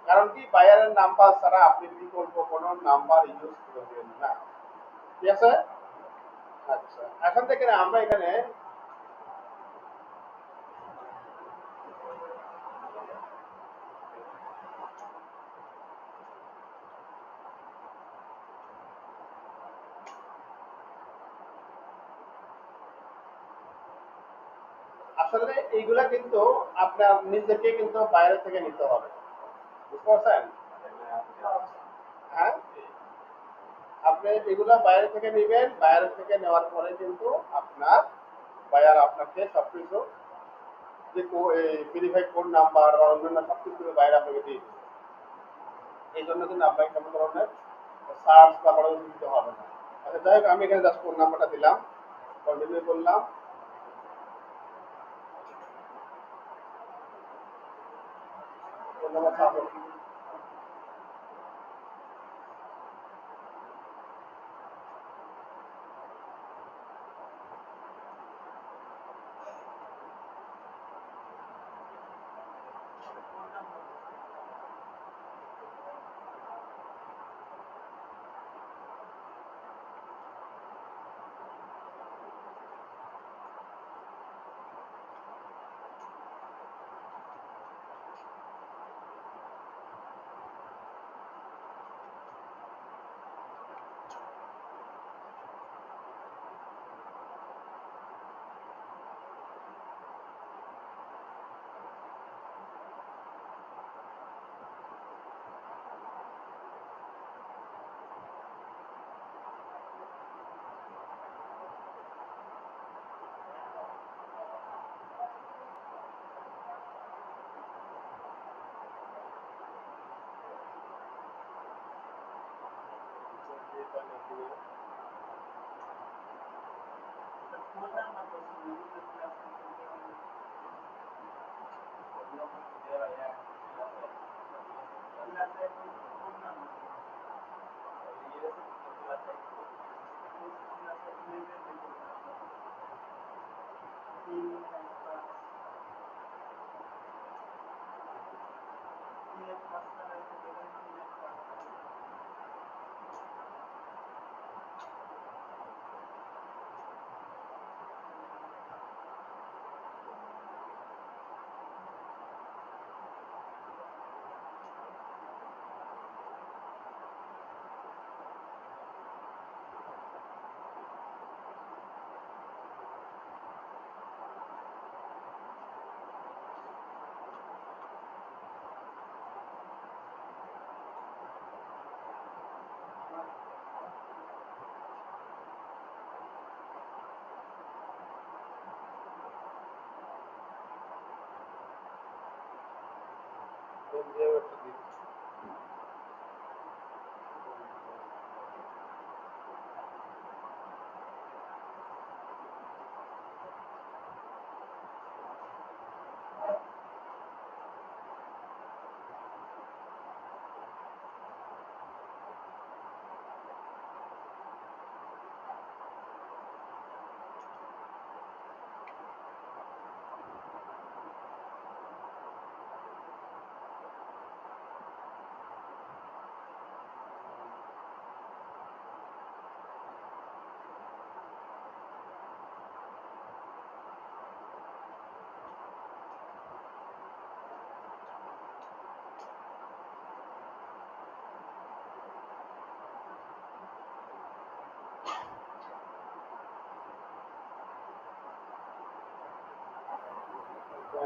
কারণ কি বাইরের নাম্বার ছাড়া আপনি বিকল্প কোনো নাম্বার ইউজ করবেন না। ঠিক আছে? আচ্ছা এখন থেকে আমরা এখানে আসলে এইগুলা কিন্তু আপনার নিজেকে কিন্তু বাইরে থেকে নিতে হবে। বুঝতে পারছেন? হ্যাঁ, আপনি এগুলা বাইরে থেকে নেবেন, বাইরে থেকে নেওয়ার পরে কিন্তু আপনার বায়ার আপনাকে সবকিছু যে ভেরিফাই কোড নাম্বার বা অন্যান্য সবকিছু বাইরে আপনাকে দিয়ে দেবে। এই জন্য কিন্তু আপনাকে কোনো ধরনের সার্চ বা কোনো কিছু দিতে হবে না। আচ্ছা যাই হোক, আমি এখানে জাস্ট ফোন নাম্বারটা দিলাম, কন্টিনিউ করলাম। ফোন নাম্বার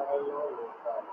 হলো লোকাল।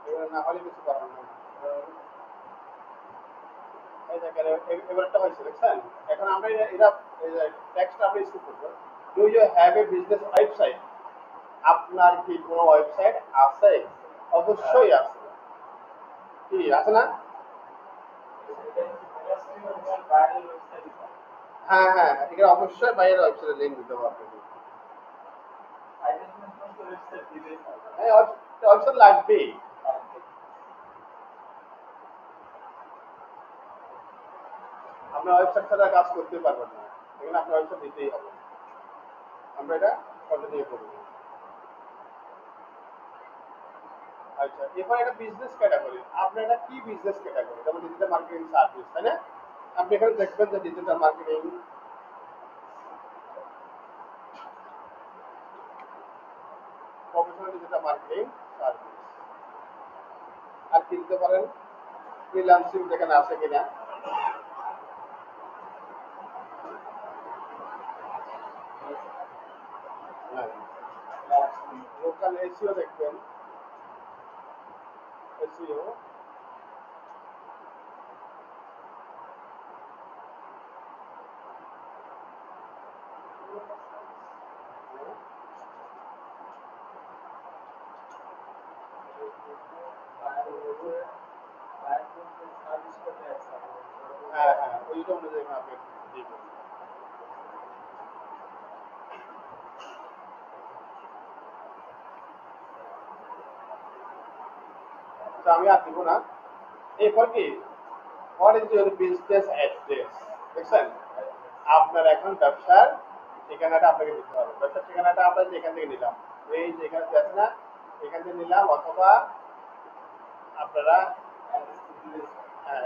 এবার না হলে কিছু করার নেই। এই দেখেন এবার একটা হয়েছে দেখছেন। এখন আমরা এটা টেক্সট আমরা স্কুপ করবো। Do you have a business website? আপনার কি কোনো ওয়েবসাইট আছে? অবশ্যই আছে। কি আছে না? হ্যাঁ হ্যাঁ, এখানে অবশ্যই বাইরের ওয়েবসাইটে লিংক দিতে পারবে। হ্যাঁ, ওয়েবসাইট লাগবেই। আপনার ওয়েবসাইট ছাড়া কাজ করতে পারবেন না, এখানে আপনার ওয়েবসাইট দিতেই হবে। আমরা এটা কন্টিনিউ করব। আচ্ছা, এবার এটা বিজনেস ক্যাটাগরি। আপনার এটা কি বিজনেস ক্যাটাগরি? যেমন ডিজিটাল মার্কেটিং সার্ভিস, তাই না? আপনি এখানে দেখবেন যে digital marketing, professional digital marketing service. আর কি দিতে পারেন? ফ্রিল্যান্সিং যেখানে আছে কিনা, লোকাল এসইও দেখবেন, এসইও। হ্যাঁ হ্যাঁ, ওইটা অনুযায়ী আপনি দিবেন। তো আমি আর দিব না। এরপর কি, what is your business address? দেখছেন, আপনার এখন ব্যবসার ঠিকানাটা আপনাকে দিতে হবে। ব্যবসার ঠিকানাটা আমরা যেখান থেকে নিলাম, এই যেখানে আছে না, এখান থেকে নিলাম, অথবা আপনারা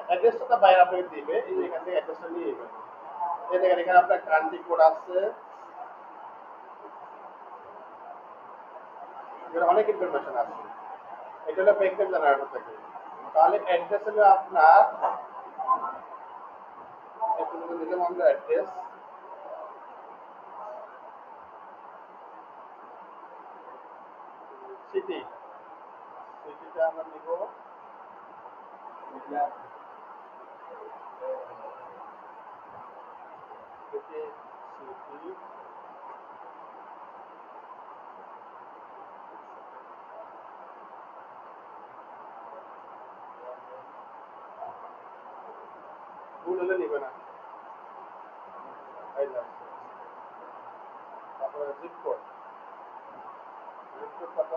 অ্যাড্রেসটা তো বাইরে আপনাকে দিবে, এই যে এখান থেকে অ্যাড্রেসটা নিয়ে নেবেন। এই দেখেন এখানে আপনার কান্ট্রি কোড আছে, এখানে অনেক ইনফরমেশন আছে। এটা হলো পেক্টেল জেনারেটর থেকে। তাহলে অ্যাড্রেস হলো আপনার, একটু নিলাম আমরা অ্যাড্রেস, সিটি, সিটিটা আমরা নিব সিটি, সিটি ভুল হলে নিবে না। এই যাচ্ছে। তারপরে জিপ কোড, জিপ কোড কত?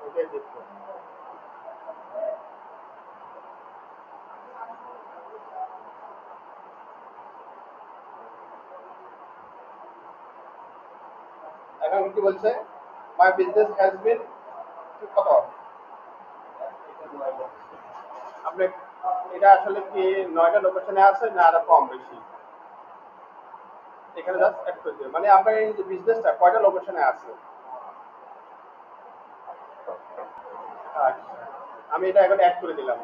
এটাই জিপ কোড। এখন কি বলছে? মাই বিজনেস হ্যাজ বিন কত? আপনি এটা আসলে কি 9টা লোকেশনে আছে না আরো কম বেশি? এখানে জাস্ট অ্যাড করে দিবেন। মানে আপনার এই যে বিজনেসটা কয়টা লোকেশনে আছে? আচ্ছা, আমি এটা এখন অ্যাড করে দিলাম।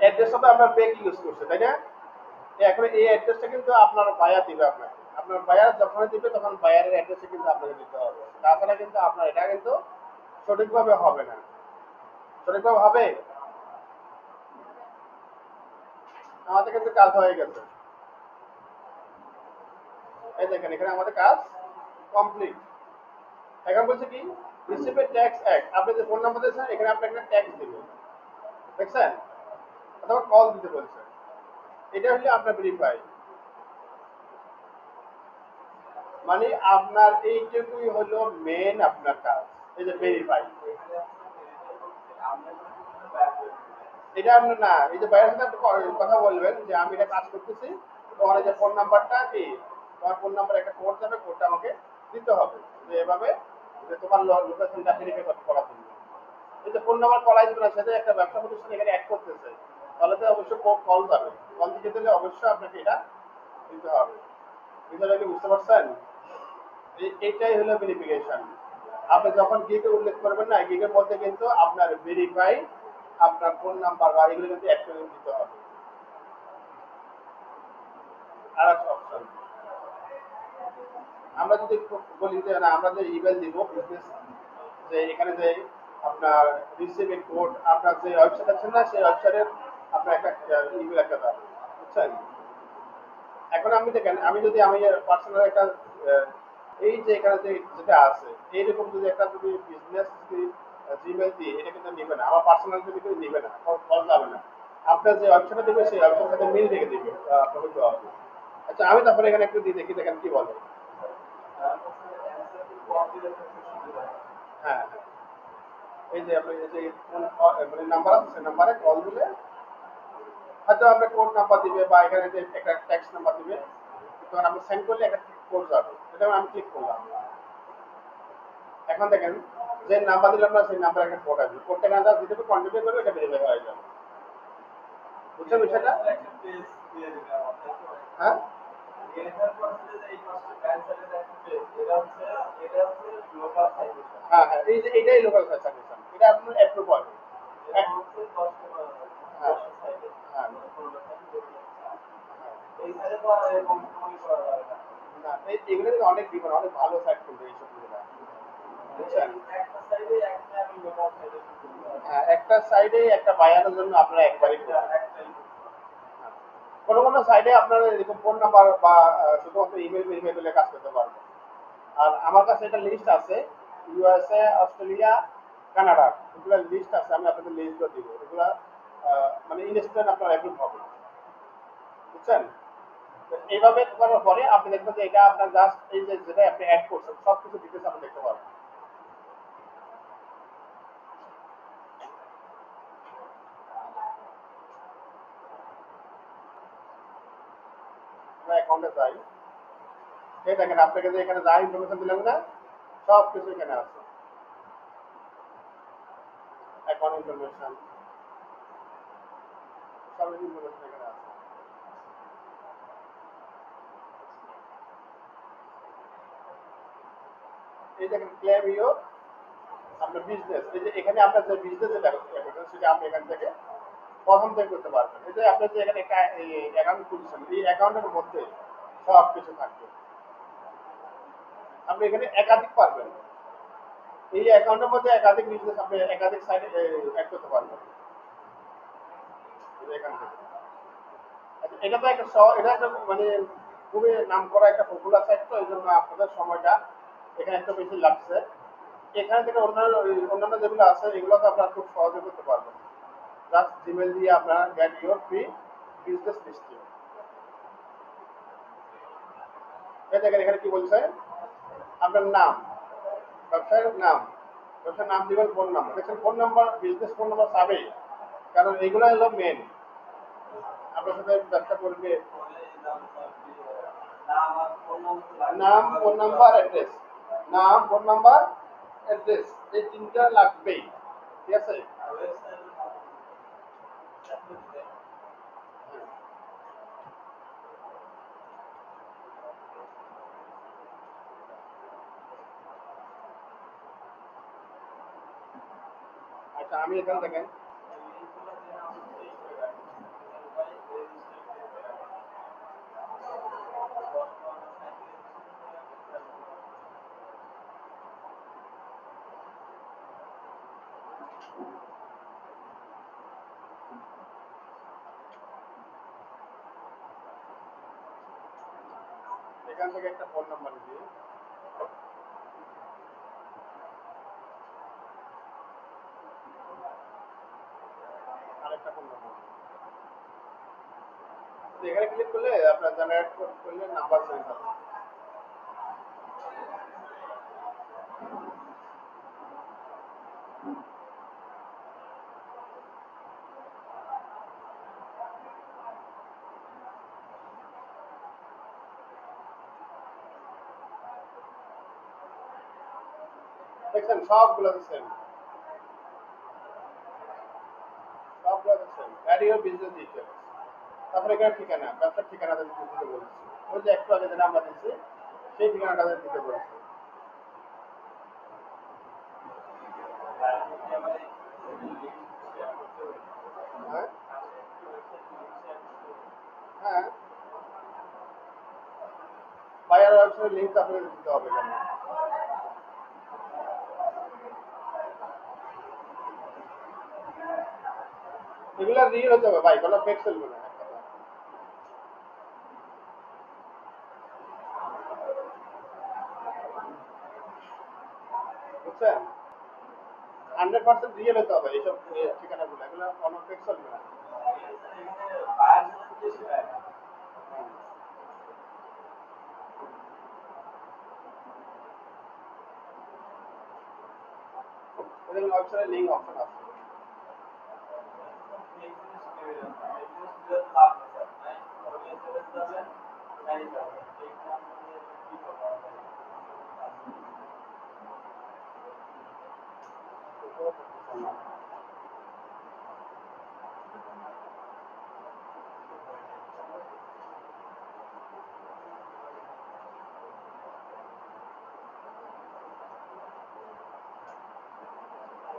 অ্যাড্রেসটা তো আপনার ব্যাংক ইউজ করছে, তাই না? এখন এই অ্যাড্রেসটা কিন্তু আপনার বায়ার দিবে আপনাকে। আপনার বায়ার যখন দিবে তখন বায়ারের অ্যাড্রেসে কিন্তু আপনাকে দিতে হবে। তাছাড়া কিন্তু আপনার এটা কিন্তু সঠিকভাবে হবে না। সঠিকভাবে হবে? আমাদের কিন্তু কাজ হয়ে গেছে। এই দেখেন এখানে আমাদের কাজ কমপ্লিট। এখন বলছে কি রিসিভের ট্যাক্স এক, আপনি যে ফোন নাম্বার দিয়েছেন এখানে আপনি একটা ট্যাক্স দিবেন, দেখছেন, অথবা কল দিতে বলছে। এটা হলে আপনার ভেরিফাই, মানে আপনার এইটুকুই হলো মেন আপনার কাজ, এই যে ভেরিফাই। এটা আপনার না, এই যে বাইরের সাথে কথা বলবেন যে আমি এটা কাজ করতেছি, তোমার এই যে ফোন নাম্বারটা কি, তোমার ফোন নাম্বার একটা কোড যাবে, কোডটা আমাকে দিতে হবে, যে এভাবে যে তোমার লোকেশনটা ভেরিফাই করার জন্য। এই যে ফোন নাম্বার কলাই দিবে না, সেটা একটা ব্যবসা প্রতিষ্ঠান এখানে অ্যাড করতেছে, তাহলে তো অবশ্যই কল যাবে, কল দিতে দিলে অবশ্যই আপনাকে এটা দিতে হবে। বিষয়টা কি বুঝতে পারছেন? এইটাই হলো ভেরিফিকেশন। আপনি যখন গিগে উল্লেখ করবেন না, গিগের মধ্যে কিন্তু আপনার ভেরিফাই, আপনার ফোন নাম্বার বা এগুলো কিন্তু অ্যাড করে দিতে হবে। আর একটা অপশন, আমরা যদি বলি যে না আমরা যে ইমেল দিব বিজনেস, যে এখানে যে আপনার রিসিভিং কোড, আপনার যে ওয়েবসাইট আছে না সেই ওয়েবসাইটের আপনার একটা ইমেল একটা দেন, বুঝছেন? এখন আপনি দেখেন আমি যদি আমি পার্সোনাল একটা এই যে এখানে যে যেটা আছে এইরকম যদি একটা যদি বিজনেস যদি জিমেল দিই, এটা কিন্তু নিবে না, আমার পার্সোনাল যদি কেউ নিবে না, কল যাবে না। আপনার যে ওয়েবসাইটে দিবে সেই ওয়েবসাইটের সাথে মিল রেখে দিবে, প্রফিট হবে। আচ্ছা আমি তারপরে এখানে একটু দিয়ে দেখি, দেখেন কি বলে। হ্যাঁ হ্যাঁ, এই যে আপনি এই যে ফোন মানে নাম্বার আছে সেই নাম্বারে কল দিলে হয়তো আপনার কোড নাম্বার দিবে বা এখানে যে একটা ট্যাক্স নাম্বার দিবে, তখন আপনি সেন্ড করলে একটা কোড যাবে, এটা আমি ক্লিক করলাম। এখন দেখেন যে নাম্বার দিলাম না সেই নাম্বার একটা কোড আসবে, কোডটা না দিতে হবে কন্টিনিউ করবে, এটা ভেরিফাই হয়ে যাবে। বুঝছেন বিষয়টা? হ্যাঁ হ্যাঁ হ্যাঁ, এই যে এটাই লোকাল সার্ভিস, এটা আপনার অ্যাপ্রুভ হবে। হ্যাঁ হ্যাঁ হ্যাঁ, না এগুলো কিন্তু অনেক বিপদ, অনেক ভালো সাইট করবে এইসব গুলো, বুঝছেন? হ্যাঁ একটা সাইডে একটা বায়ারের জন্য আপনারা একবারই করবেন। হ্যাঁ। কোনো কোনো সাইডে আপনারা এরকম ফোন নাম্বার বা শুধুমাত্র ইমেল ভেরিফাই করলে কাজ করতে পারবেন। আর আমার কাছে একটা লিস্ট আছে, ইউএসএ, অস্ট্রেলিয়া, কানাডা, এগুলো লিস্ট আছে, আমি আপনাদের লিস্টগুলো দিব, এগুলা মানে ইনস্ট্যান্ট আপনার অ্যাপ্রুভ হবে, বুঝছেন? তো এইভাবে করার পরে আপনি দেখবেন যে এটা আপনার জাস্ট এই যে যেটা আপনি অ্যাড করছেন সব কিছু ডিটেলস আপনি দেখতে পারবেন। আমরা অ্যাকাউন্টে যাই, এই দেখেন আপনাকে যে এখানে যা ইনফরমেশন দিলাম না সব কিছু এখানে আছে, অ্যাকাউন্ট ইনফরমেশন, সব ইনফরমেশন এখানে আছে। এই দেখেন ক্লেম ইউর আপনার বিজনেস, এই যে এখানে আপনার যে বিজনেস যেটা করছেন সেটা আপনি এখান থেকে প্রথম থেকে করতে পারবেন। এই যে আপনি যে এখানে একটা অ্যাকাউন্ট খুলছেন, এই অ্যাকাউন্টের মধ্যে সব কিছু থাকবে, আপনি এখানে একাধিক পারবেন, এই অ্যাকাউন্টের মধ্যে একাধিক বিজনেস আপনি একাধিক সাইডে অ্যাড করতে পারবেন এই যে এখান থেকে। আচ্ছা এটা তো একটা এটা একটা মানে খুবই নাম করা একটা পপুলার সাইট, তো এই জন্য আপনাদের সময়টা এখানে একটু বেশি লাগছে। এখানে থেকে অন্যান্য অন্যান্য যেগুলো আছে এগুলো তো আপনারা খুব সহজে করতে পারবেন, জাস্ট জিমেল দিয়ে আপনারা get your free business listing. এই দেখেন এখানে কি বলছে, আপনার নাম, ব্যবসায়ের নাম, ব্যবসার নাম দিবেন, ফোন নাম্বার, দেখছেন phone number business phone number পাবে, কারণ এগুলো হলো মেন, আপনার সাথে ব্যবসা করবে। নাম, ফোন নাম্বার, অ্যাড্রেস, নাম, ফোন নাম্বার, অ্যাড্রেস, এই তিনটা লাগবেই, ঠিক আছে? আচ্ছা আমি এখানে দেখেন এখান থেকে একটা ফোন নাম্বার দিই, আরেকটা ফোন নাম্বার। এখানে ক্লিক করলে আপনার জেনারেট করলে নাম্বার সেন্ড হবে। দেখছেন সবগুলো সেম, সবগুলো same. Add your business details, তারপরে এখানে ঠিকানা, ব্যবসার ঠিকানাটা দিতে বলছি। ওই যে একটু আগে যেটা আমরা দিচ্ছি সেই ঠিকানাটা দিতে বলছি। হ্যাঁ হ্যাঁ, বায়ার ওয়েবসাইটের লিঙ্ক আপনাকে দিতে হবে এখানে। এগুলা রিল হতে হবে ভাই, কোনো ফেক চলবে না, এক কথা। বুঝছেন? 100% রিয়েল হতে হবে এইসব ঠিকানাগুলো, এগুলো কোনো ফেক চলবে না। এদের ওয়েবসাইটের লিঙ্ক অপশন আছে।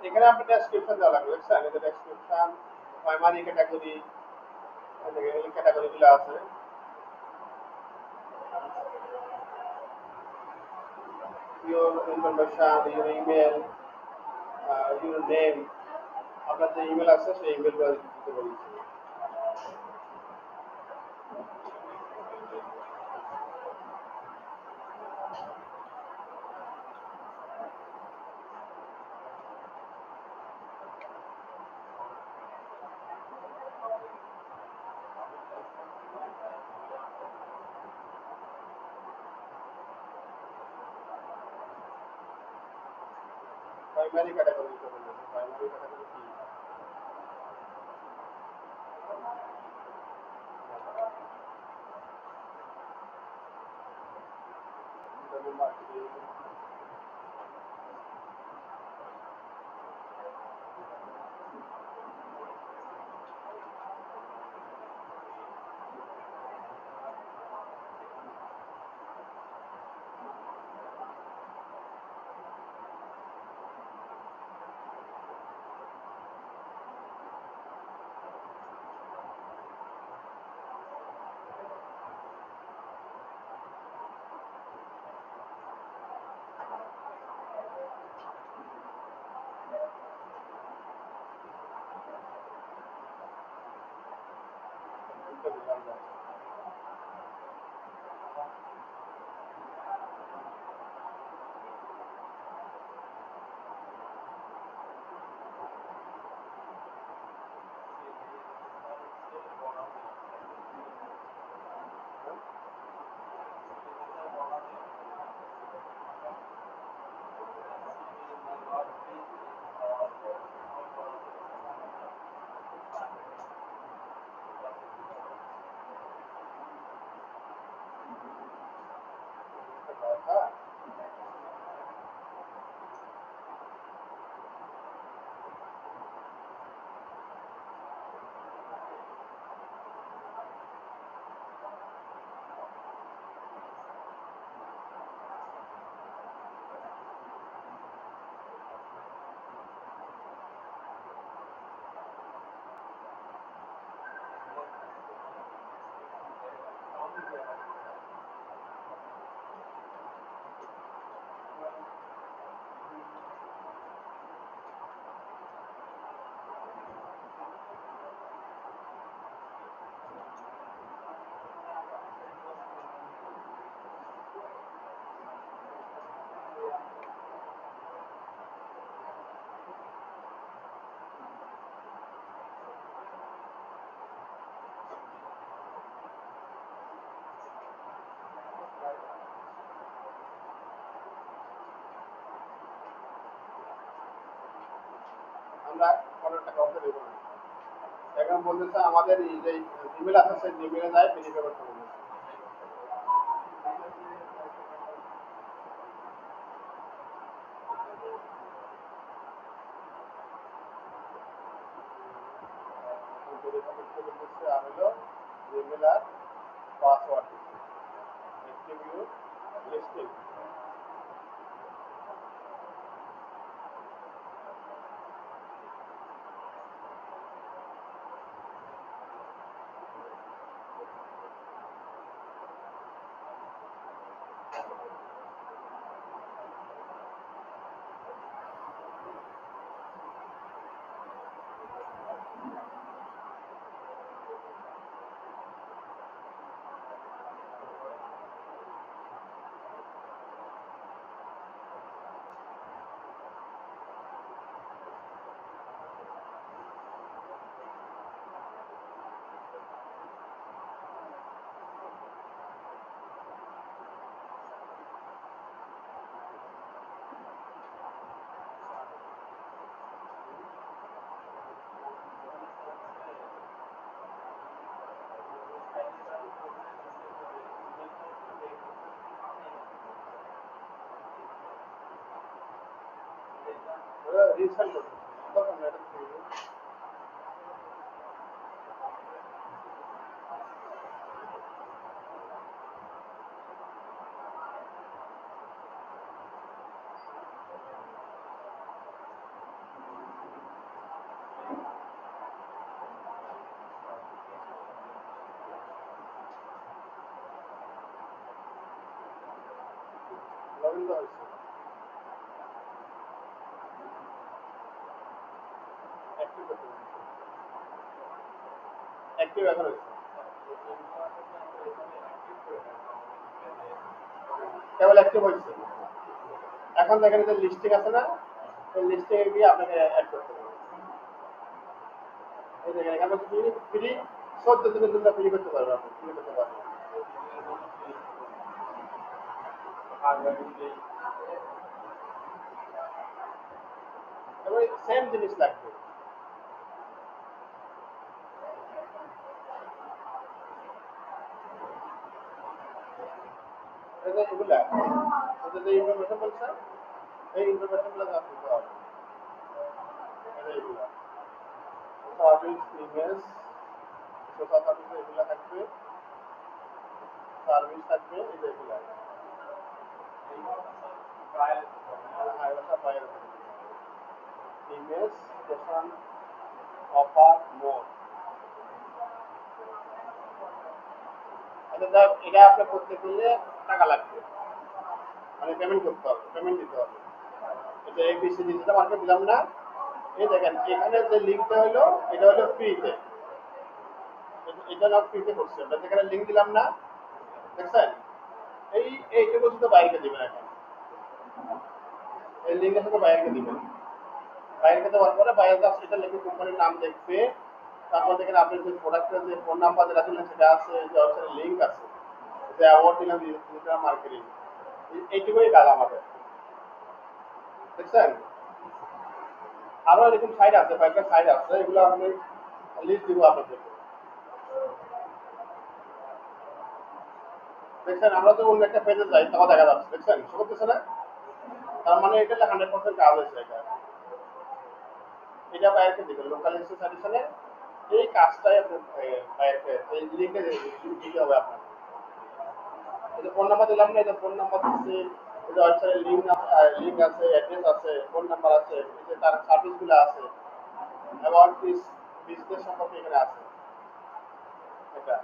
এখানে আপনি ডেসক্রিপশন দেওয়া লাগবে, বুঝছেন? এই যে ডেসক্রিপশন, প্রাইমারি ক্যাটাগরি, এই ক্যাটাগরিগুলো আছে। your information, your email, your name, আপনার যে ইমেল আছে সেই ইমেলটা দিতে বলছি। প্রাইমারি ক্যাটাগরি দিতে বলছি। প্রাইমারি ক্যাটাগরি কি? মার্কেটিং, আমরা 15 টাকা অফার দেবো। এখন বলতেছে আমাদের এই যে জিমেল আছে সেই জিমেলে যায় ভেরিফাই করতে বলতেছে। ভেরিফাই করতে বলতেছে আর হলো জিমেল আর password active your listing. Recent করতে তখন এটা লগইন তো হয়েছে অ্যাক্টিভ করতে অ্যাক্টিভ এখন হয়েছে কেবল অ্যাক্টিভ হয়েছে। এখন দেখেন যে লিস্টিং আছে না এই লিস্টে গিয়ে আপনাকে অ্যাড করতে হবে। এই দেখেন এখানে ফ্রি ফ্রি 14 দিনের জন্য ফ্রি করতে পারবেন আপনি ফ্রি করতে পারবেন। এবার সেম জিনিস লাগবে। এই যে এগুলা এটা যে ইনফরমেশন বলছে এই ইনফরমেশনগুলো জানতে হবে। এই যে এগুলা সার্ভিস ইমেজ সোশ্যাল সার্ভিস এগুলা থাকবে সার্ভিস থাকবে এই যে এগুলা ইমেজ সোশ্যাল অফার মোর এটা এটা আপনি করতে গেলে টাকা লাগবে মানে পেমেন্ট করতে হবে পেমেন্ট দিতে হবে। এটা এবিসিডি যেটা মার্কেট দিলাম না এই দেখেন এখানে যে লিঙ্কটা হলো এটা হলো ফ্রিতে এটা না ফ্রিতে করছে আমরা যেখানে লিঙ্ক দিলাম না দেখছেন এই এইটুকু শুধু বাইরে দিবেন এখন এই লিঙ্কের সাথে বাইরে দিবেন বাইরে দেওয়ার পরে বাইরে জাস্ট এটা লিখে কোম্পানির নাম দেখবে তারপর দেখেন আপনি যে প্রোডাক্টের যে ফোন নাম্বার যেটা দিলেন সেটা আছে যে ওয়েবসাইটের লিঙ্ক আছে যে অ্যাওয়ার্ড দিলাম ডিজিটাল মার্কেটিং এইটুকুই কাজ আমাদের দেখছেন। আরো এরকম সাইট আছে কয়েকটা সাইট আছে এগুলো আমি লিস্ট দিব আপনাদেরকে। দেখছেন আমরা তো অন্য একটা পেজে যাই তাও দেখা যাচ্ছে দেখছেন শো করতেছে না তার মানে এটা 100% কাজ হয়েছে এটা এটা বাইরে দিবেন লোকাল ইনস্টিটিউশনে এই কাজটাই আপনি বাইরে এই লিঙ্কে দিতে হবে আপনার। এই যে ফোন নাম্বার দিলাম না এই যে ফোন নাম্বার দিচ্ছি এই যে ওয়েবসাইটের লিঙ্ক আছে অ্যাড্রেস আছে ফোন নাম্বার আছে এই যে তার সার্ভিসগুলো আছে অ্যাবাউট দিস বিজনেস সম্পর্কে এখানে আছে এটা